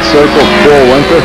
giant circle, cool winter.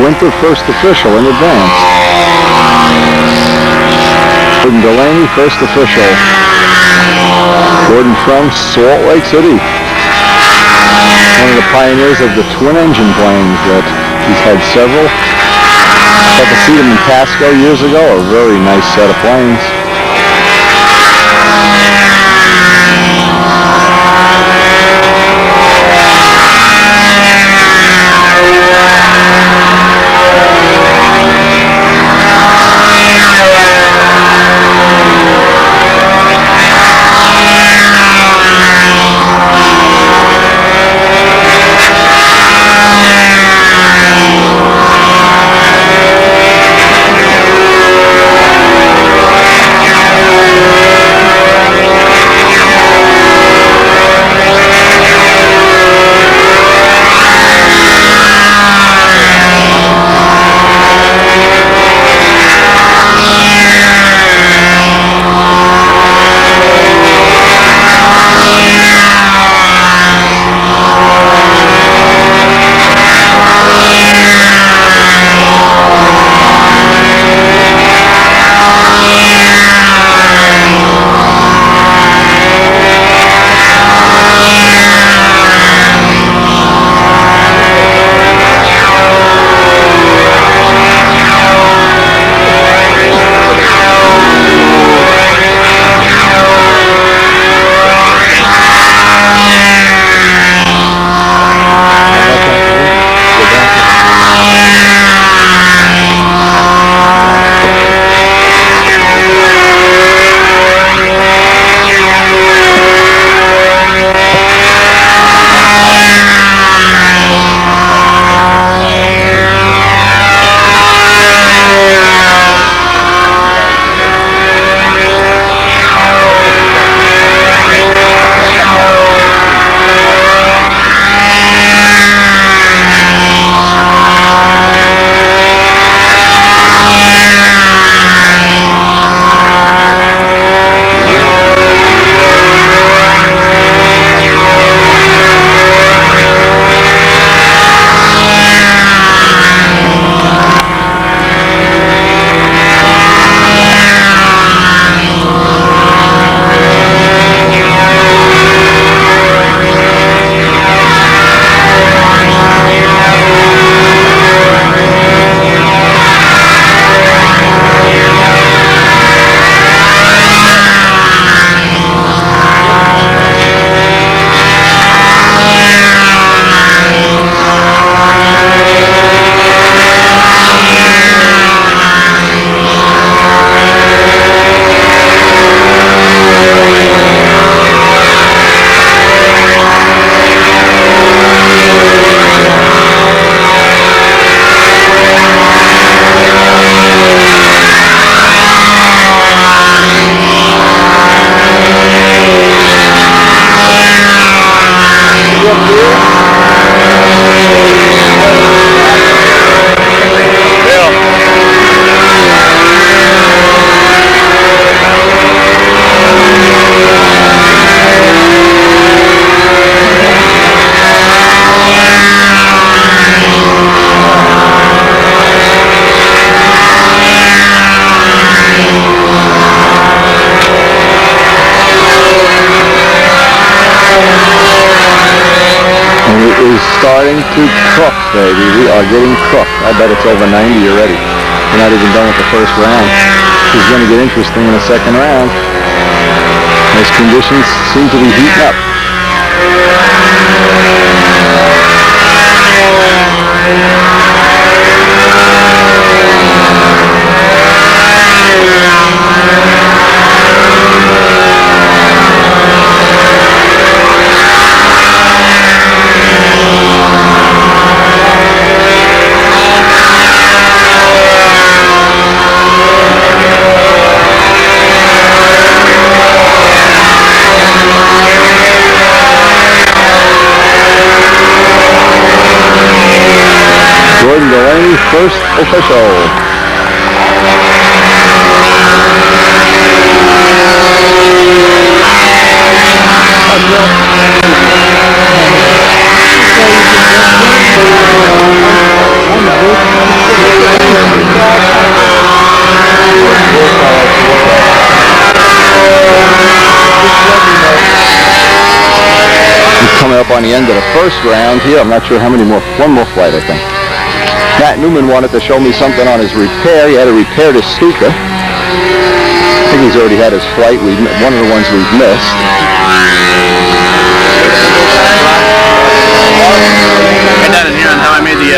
Winter first official in advance. Gordon Delaney, first official. Gordon from Salt Lake City. One of the pioneers of the twin engine planes that he's had several. Got to see them in Pasco years ago, a very nice set of planes. starting to cook, baby. We are getting cooked. I bet it's over 90 already. We're not even done with the first round. This is going to get interesting in the second round. Those conditions seem to be heating up. Gordon Delaney, first official. We're coming up on the end of the first round here. I'm not sure how many more. One more flight, I think. Matt Newman wanted to show me something on his repair. He had to repair the Stuka. I think he's already had his flight. One of the ones we've missed. Right down in here on how I made the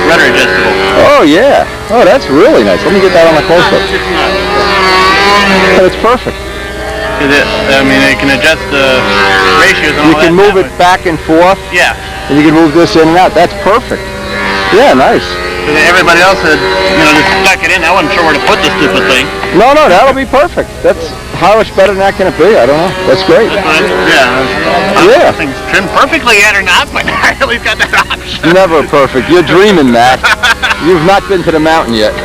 rudder adjustable. Oh, yeah. Oh, that's really nice. Let me get that on a close-up. That's perfect. I mean, it can adjust the ratios and all that. You can move it back and forth. Yeah. And you can move this in and out. That's perfect. Yeah, nice. Everybody else had, just stuck it in. I wasn't sure where to put this stupid thing. No, that'll be perfect. That's how much better than that can it be? I don't know. That's great. Yeah. Yeah. Things trimmed perfectly yet or not, but I at least got that option. Never perfect. You're dreaming, Matt. You've not been to the mountain yet.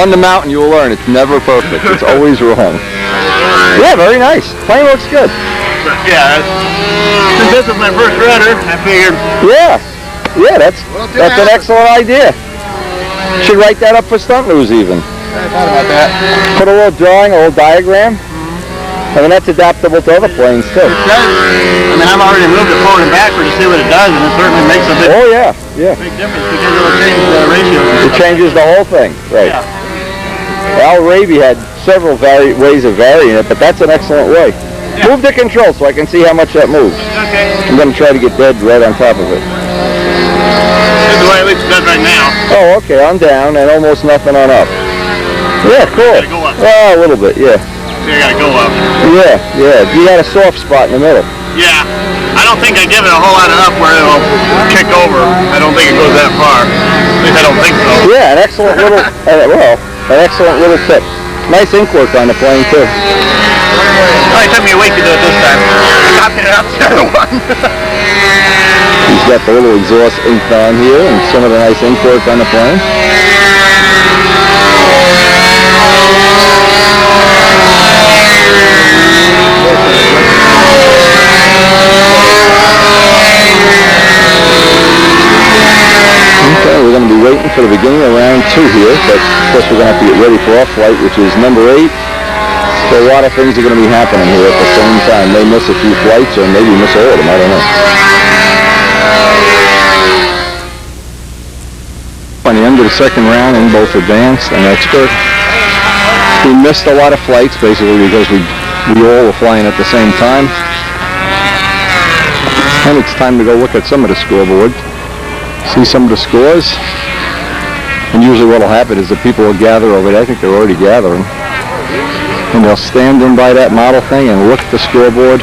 On the mountain, you will learn it's never perfect. It's always wrong. Yeah, very nice. Plane looks good. Yeah. Since this is my first rudder, I figured. Yeah. Yeah, that's an excellent idea. Should write that up for Stunt News even. I thought about that. Put a little drawing, a little diagram. I mean, that's adaptable to other planes too. It does. I mean, I've already moved it forward and backward to see what it does, and it certainly makes a big, Oh yeah, yeah. big difference because it'll change the ratios. and It stuff. changes the whole thing, right? Yeah. Al Raby had several ways of varying it, but that's an excellent way. Yeah. Move the control so I can see how much that moves. Okay. I'm going to try to get dead right on top of it. That's the way at least it does right now. Oh, okay, on down and almost nothing on up. Yeah, cool. Gotta go up. Oh, a little bit, yeah. So you gotta go up. Yeah. You had a soft spot in the middle. Yeah. I don't think I give it a whole lot of up where it'll kick over. I don't think it goes that far. At least I don't think so. Yeah, an excellent little, an excellent little tip. Nice ink work on the plane too. Well, it took me a week to do it this time. I copied it out the other one. He's got the little exhaust inked on here and some of the nice ink work on the plane. Okay, we're going to be waiting for the beginning of round 2 here, but of course we're going to have to get ready for our flight, which is number 8. So a lot of things are going to be happening here at the same time. They miss a few flights or maybe miss all of them, I don't know. On the end of the second round in both advanced and expert, we missed a lot of flights basically because we all were flying at the same time. And it's time to go look at some of the scoreboard. See some of the scores. And usually what will happen is the people will gather over there. I think they're already gathering. And they'll stand in by that model thing and look at the scoreboard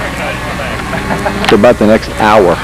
for about the next hour.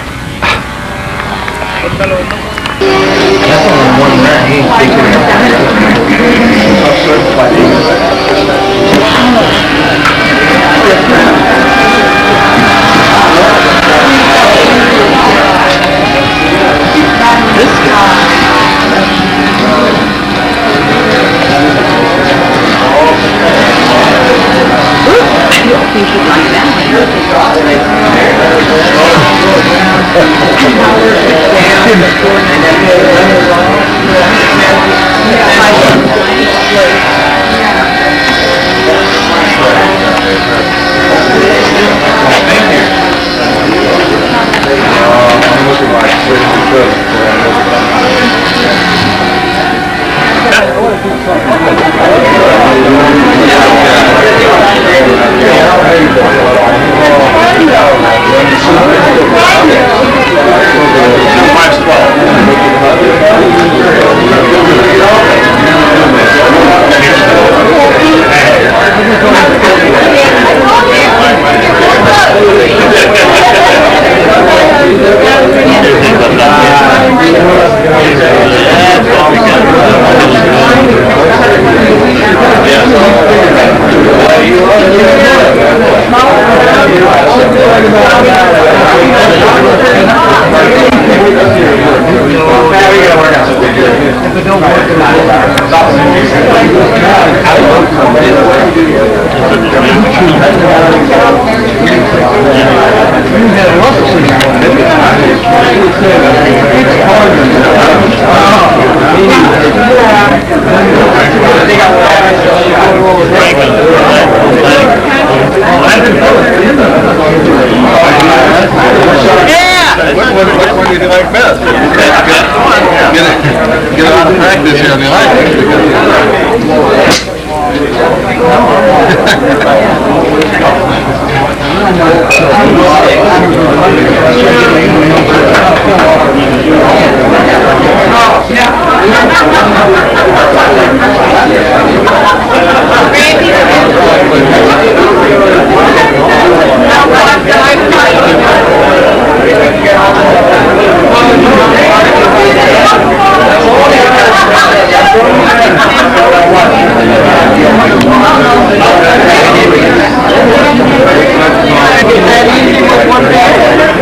Which one do you like best? Get a lot of practice here on the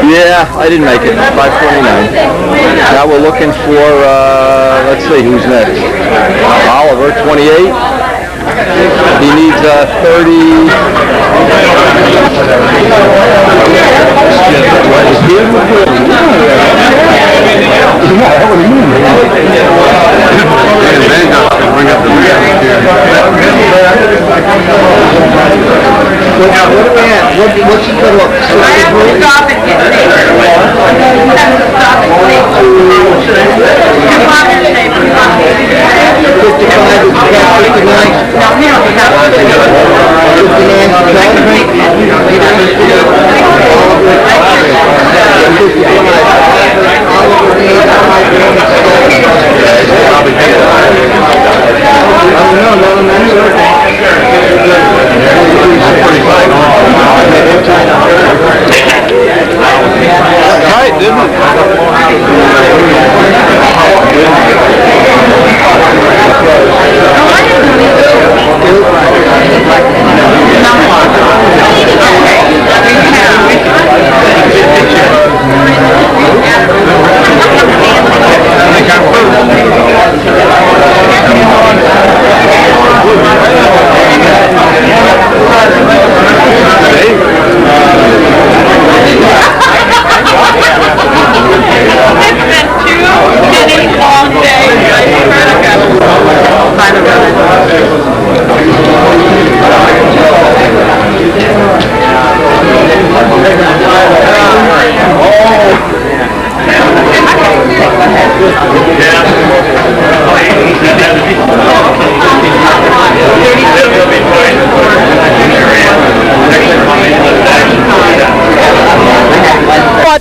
Yeah, I didn't make it. 529. Now we're looking for, let's see, who's next? Oliver, 28. He needs 30. bring up the What are we at? What's the look? I have to stop and get paid. I have to stop and pay. 55 is about 59. No, we don't have to. 59 Right, didn't it?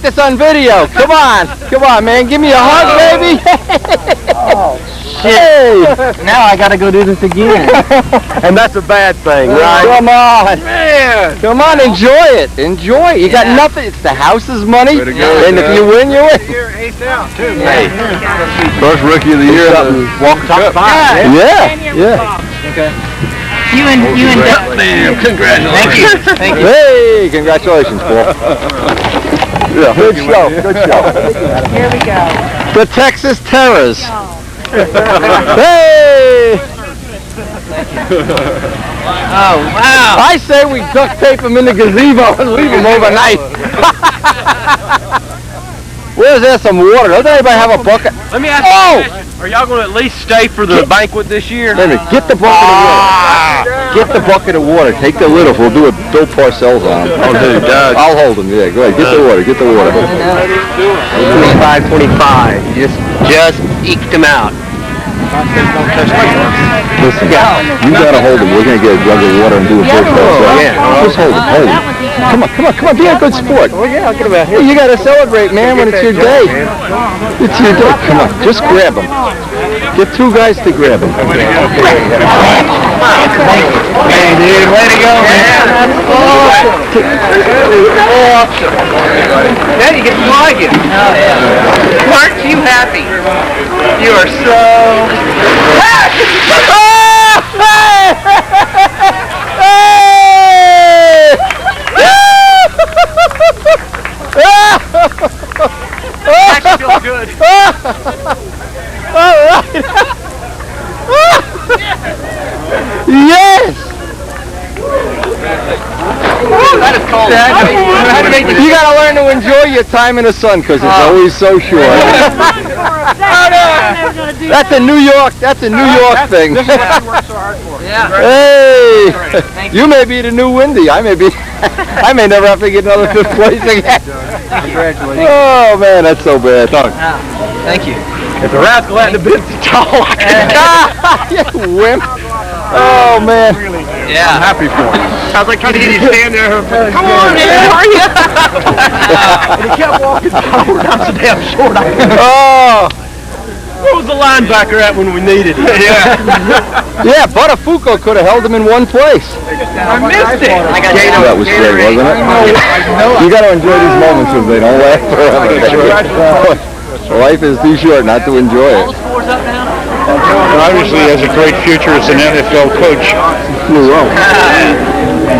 This on video. Come on, man. Give me a hug, baby. Oh, Hey. now I gotta go do this again. And that's a bad thing, right? Come on, man. Come on, enjoy it. Enjoy it. You got nothing. It's the house's money. Way to go, And if you win, you win. Hey, first rookie of the year, Walker Cup. Yeah. You and Damn, congratulations. Thank you. Hey, congratulations, Paul. Yeah, good show. Here we go. The Texas Terrors. Hey! Oh, wow. I say we duct tape them in the gazebo and leave them overnight. Where's there some water? Doesn't anybody have a bucket? Let me ask you a question. Are y'all going to at least stay for the banquet this year? Wait a minute, get the bucket of water. Get the bucket of water. Take the lid off. We'll do a Bill Parcells on him. I'll hold him. Yeah, go ahead. Get the water. 25. Just eked them out. Listen, you gotta hold him. We're gonna get a jug of water and do a Bill Parcells. Yeah. Just hold him. Come on. Be a good sport. Well, yeah, I'll get them out here. You gotta celebrate, man, when it's your day. It's your day. Come on, just grab him. Get two guys to grab him. Hey, dude, way to go, man. Awesome. Now you get to like it. Aren't you happy? You are so... Hey! That is cold. You gotta learn to enjoy your time in the sun because it's always so short. That's a New York thing. Yeah. Hey, you may be the new Windy. I may never have to get another 5th place again. Congratulations. Oh man, that's so bad. Thank you. It's a rascal at the bit to talk. You wimp. Oh man. Yeah. I'm happy for him. Sounds like trying to get you to stand there. Come on, man. How are you? And he kept walking forward. I'm so damn short. Oh. Where was the linebacker at when we needed him? Yeah. Yeah, Buttafuoco could have held him in one place. I missed it. That was great, wasn't it? You got to enjoy these moments if they don't last forever. Life is too short not to enjoy it. Obviously, he has a great future as an NFL coach.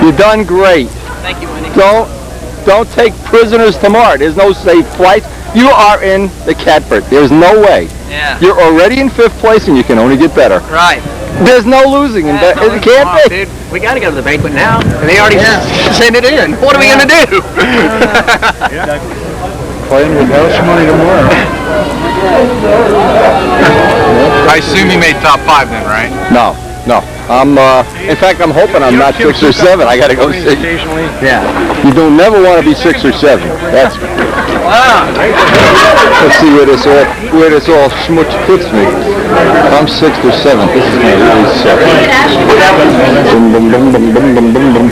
You've done great. Thank you, Winnie. Don't take prisoners to Mars. There's no safe flights. You are in the catbird. There's no way. Yeah. You're already in 5th place and you can only get better. Right. There's no losing in that. It can't be. Dude, we got to go to the banquet now. And they already sent it in. What are we going to do? Playing with house money tomorrow. I assume you made top 5 then, right? No. In fact, I'm hoping I'm not 6 or 7. I got to go see. Yeah. You don't never want to be 6 or 7. That's. Wow. Let's see where this all schmutz puts me. If I'm 6th or 7th, this is going to really suck. Boom, boom, boom, boom, boom, boom, boom, boom.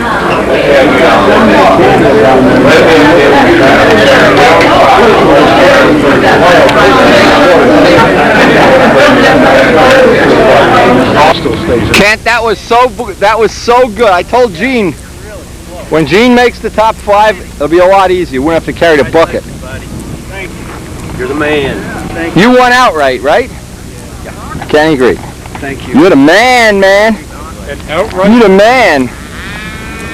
Kent, that was so good. I told Gene, when Gene makes the top 5, it'll be a lot easier. We won't have to carry the bucket. You're the man. You won outright, right? Can't agree. Thank you. You're the man, man. You're the man.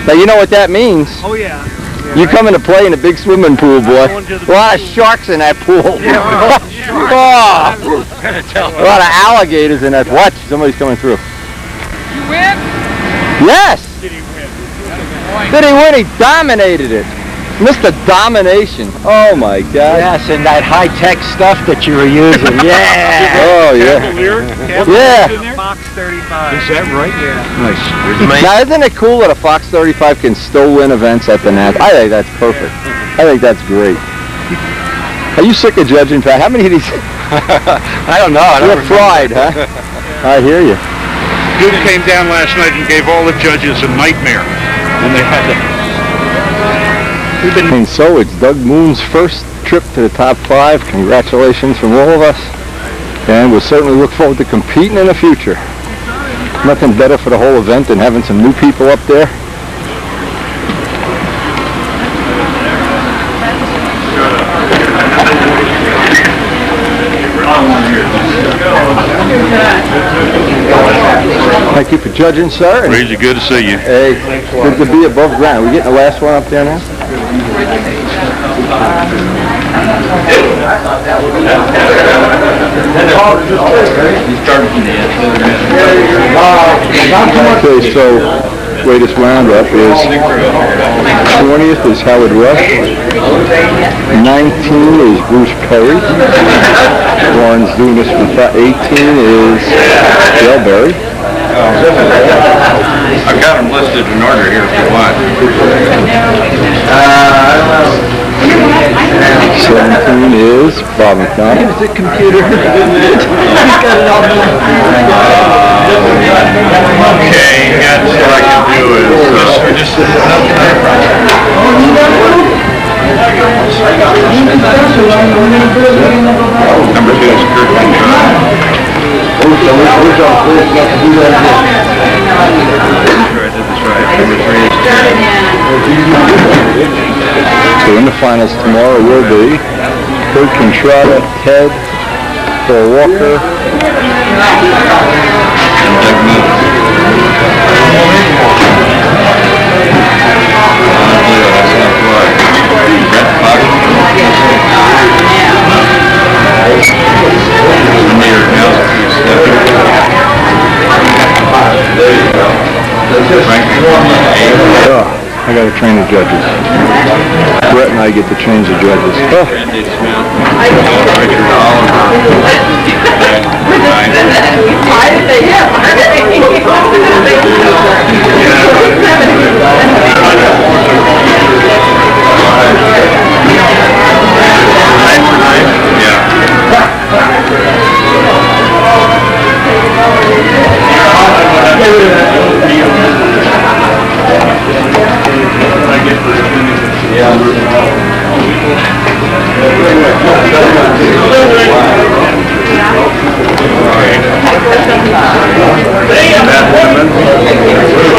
Now you know what that means. Oh yeah. You come into play in a big swimming pool, boy. A lot of sharks in that pool. Oh, a lot of alligators in that. Watch, somebody's coming through. You win? Yes. Did he win? Did he win? He dominated it. Mr. Domination. Oh my God. Yes, and that high-tech stuff that you were using. Yeah. Oh yeah. Yeah. Fox 35. Is that right? Yeah. Nice. Now isn't it cool that a Fox 35 can still win events at the NATS? I think that's perfect. I think that's great. Are you sick of judging, Pat? How many of these? I don't know. You're fried, huh? I hear you. Dude came down last night and gave all the judges a nightmare. And they had to... And so it's Doug Moon's first trip to the top 5. Congratulations from all of us. And we'll certainly look forward to competing in the future. Nothing better for the whole event than having some new people up there. Thank you for judging, sir. Crazy good to see you. Hey, good to be above ground. We getting the last one up there now? Okay, so latest roundup is 20th is Howard Rush, 19 is Bruce Perry, Lawrence Dumas for 18 is Dale Berry. I've got them listed in order here if you want. 17 is Bob McDonald. The computer. Okay, that's what I can do is number 2 is Kurt So in the finals tomorrow will be Kurt Contrada, Ted, Paul Walker, and Doug Moon. I got to train the judges. Brett and I get to change the judges. Oh.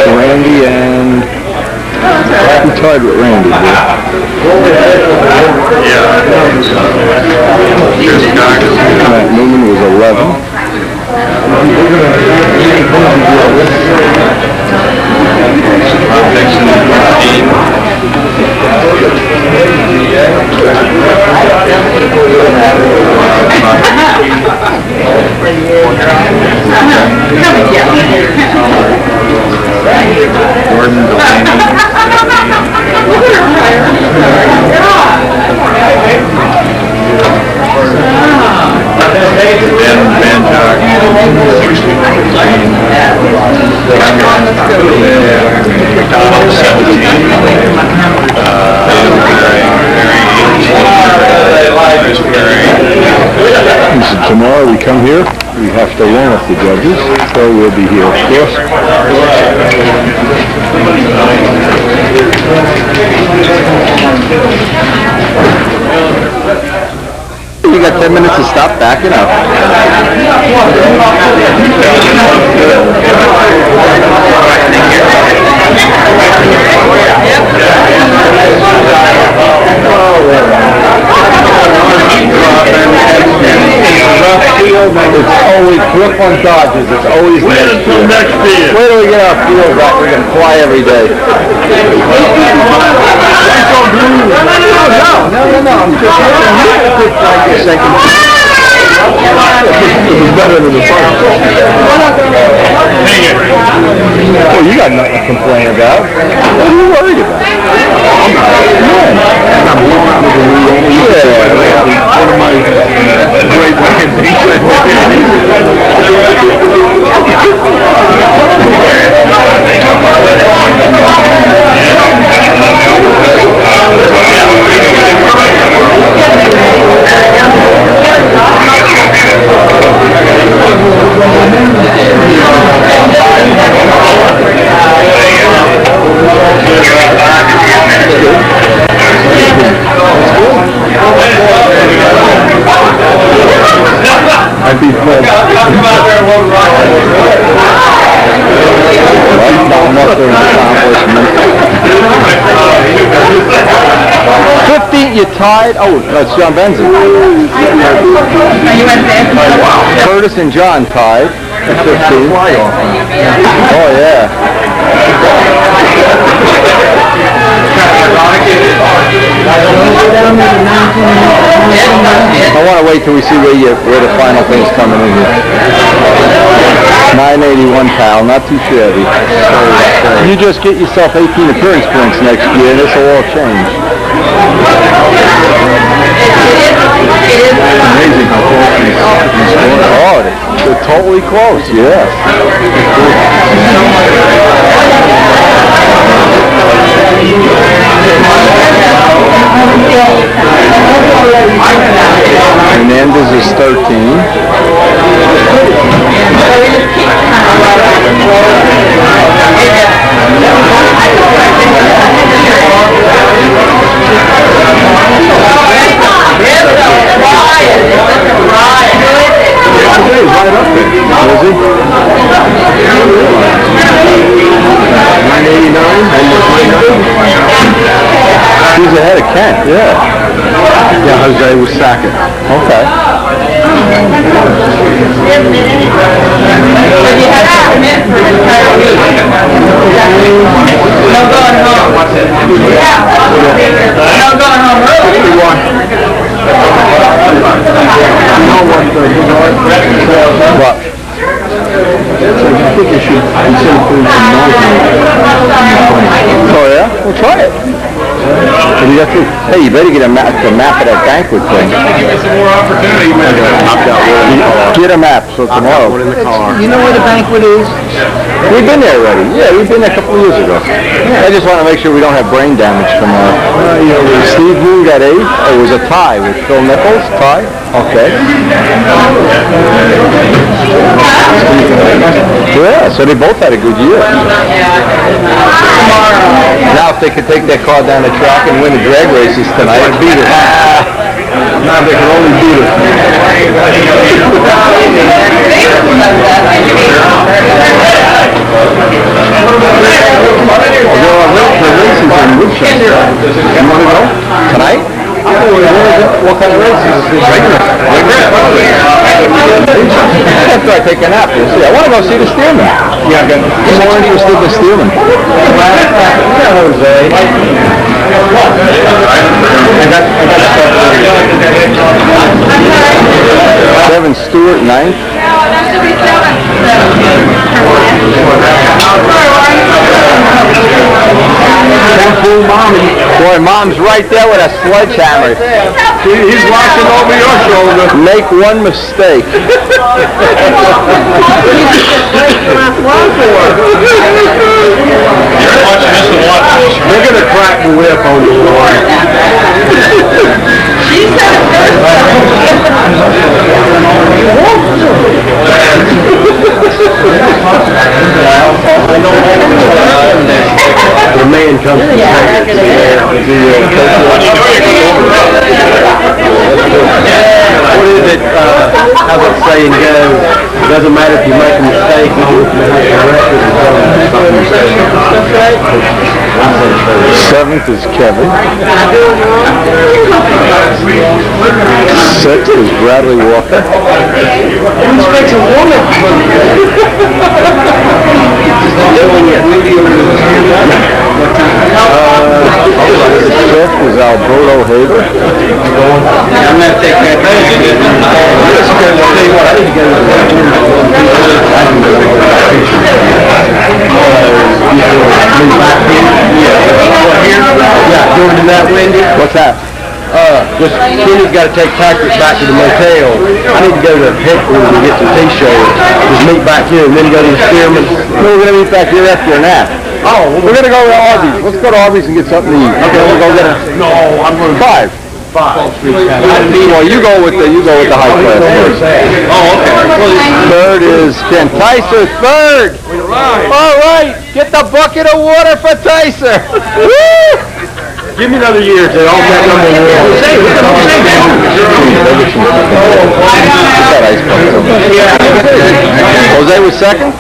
Randy and who tied with Randy? Matt Newman was 11. Tomorrow we come here, we have to warn up the judges, so we'll be here, of course. You got 10 minutes to stop backing up. It's always Brooklyn Dodgers. It's always next year. Wait till we get our field back. We're going to fly every day. No. I'm just second. It was better than the first. Well, you got nothing to complain about. What are you worried about? I'm not. I'm blown out of the league. One of my great friends. I'd be fun. 15, you tied. Oh, that's John Benson. Curtis and John tied. 15. Oh, yeah. I want to wait till we see where the final thing's coming in here. 981 pal, not too shabby. You just get yourself 18 appearance points next year, and this will all change. Amazing how close these scores. Oh, they're totally close, yeah. Hernandez is 13. Right up there. Is he? 989? He's ahead of Kent, yeah. Yeah, Jose was second. Okay. No going home. No going home early. What? I think you should consider putting some noise in. Oh, yeah? Well, try it. What do you got to? Hey, you better get a map of that banquet thing. Give me some more opportunity. Get a map so tomorrow. You know where the banquet is? We've been there already. Yeah, we've been there a couple of years ago. I just want to make sure we don't have brain damage tomorrow. Steve Moon got 8. It was a tie with Phil Nichols. Tie. Okay. Yeah, so they both had a good year. Now, if they could take that car down the track and win the drag races tonight and beat it. Now they can only beat it. You want to go? Tonight? What kind of races is this? After I take a nap, we'll see. I want to go see the Steelman. Yeah, I'm more interested in the Steelman. Kevin Stewart, 9th. Boy, Mom's right there with a sledgehammer. He's watching over your shoulder. Make one mistake. They're going to crack the whip on you. She said it The man comes to what is it, how's that saying go? It doesn't matter if you make a mistake, you have to correct it. 7th is Kevin. 6th is Bradley Walker. Which makes a woman. 5th is Alberto Haber. I'm going to take that. I tell you what, I need to go to going to that window. What's that? Just Kenny's got to take Patrick back to the motel. I need to go to headquarters and get some t-shirts. Just meet back here and then go to the Stearman. No, we're going to meet back here after a nap. Oh, we're going to go to Arby's. Let's go to Arby's and get something to eat. Okay, we'll go get a... No, I'm going to... 5. Well, you go with the high class first. Oh, okay. 3rd is Ken Tyser. 3rd. All right. Get the bucket of water for Tyser. Give me another year to all that number 1. Jose was 2nd?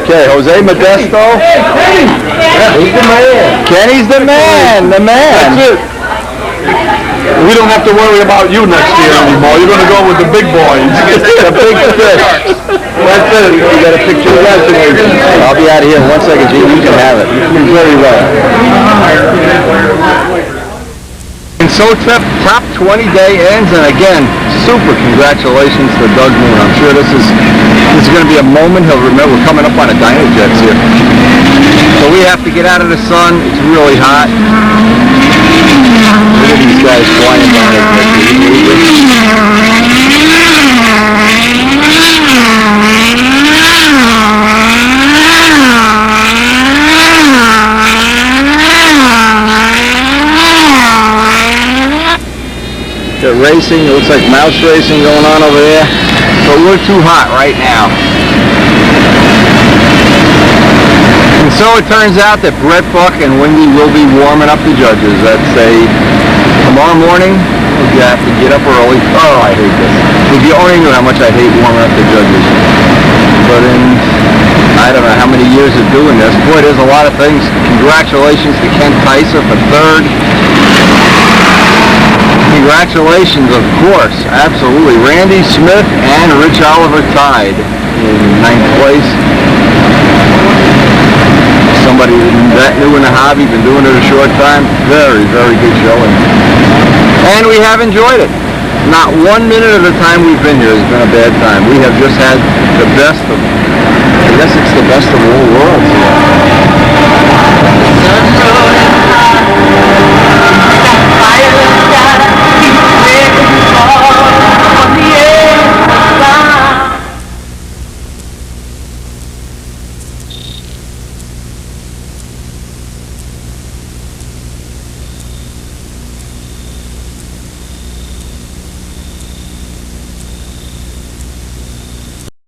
Okay, Jose Modesto. He's the man. Kenny's the man. The man. That's it. We don't have to worry about you next year anymore. You're going to go with the big boys. The big fish. That's it. You got a picture of that. I'll be out of here in 1 second, Gene. You can have it. You very well. And so top 20 day ends, and again, super congratulations to Doug Moon. I'm sure this is going to be a moment he'll remember. We're coming up on a Dino Jets here. So we have to get out of the sun. It's really hot. Look at these guys flying down it. They're racing. It looks like mouse racing going on over there. But we're too hot right now. And so it turns out that Brett Buck and Wendy will be warming up the judges. That's tomorrow morning. You have to get up early. Oh, I hate this. If you only knew how much I hate warming up the judges. But in, I don't know how many years of doing this, boy, there's a lot of things. Congratulations to Ken Tyser for 3rd. Congratulations, of course, absolutely. Randy Smith and Rich Oliver tied in 9th place. Somebody that new in the hobby, been doing it a short time. Very, very good showing. And we have enjoyed it. Not 1 minute of the time we've been here has been a bad time. We have just had the best of, I guess it's the best of all worlds here.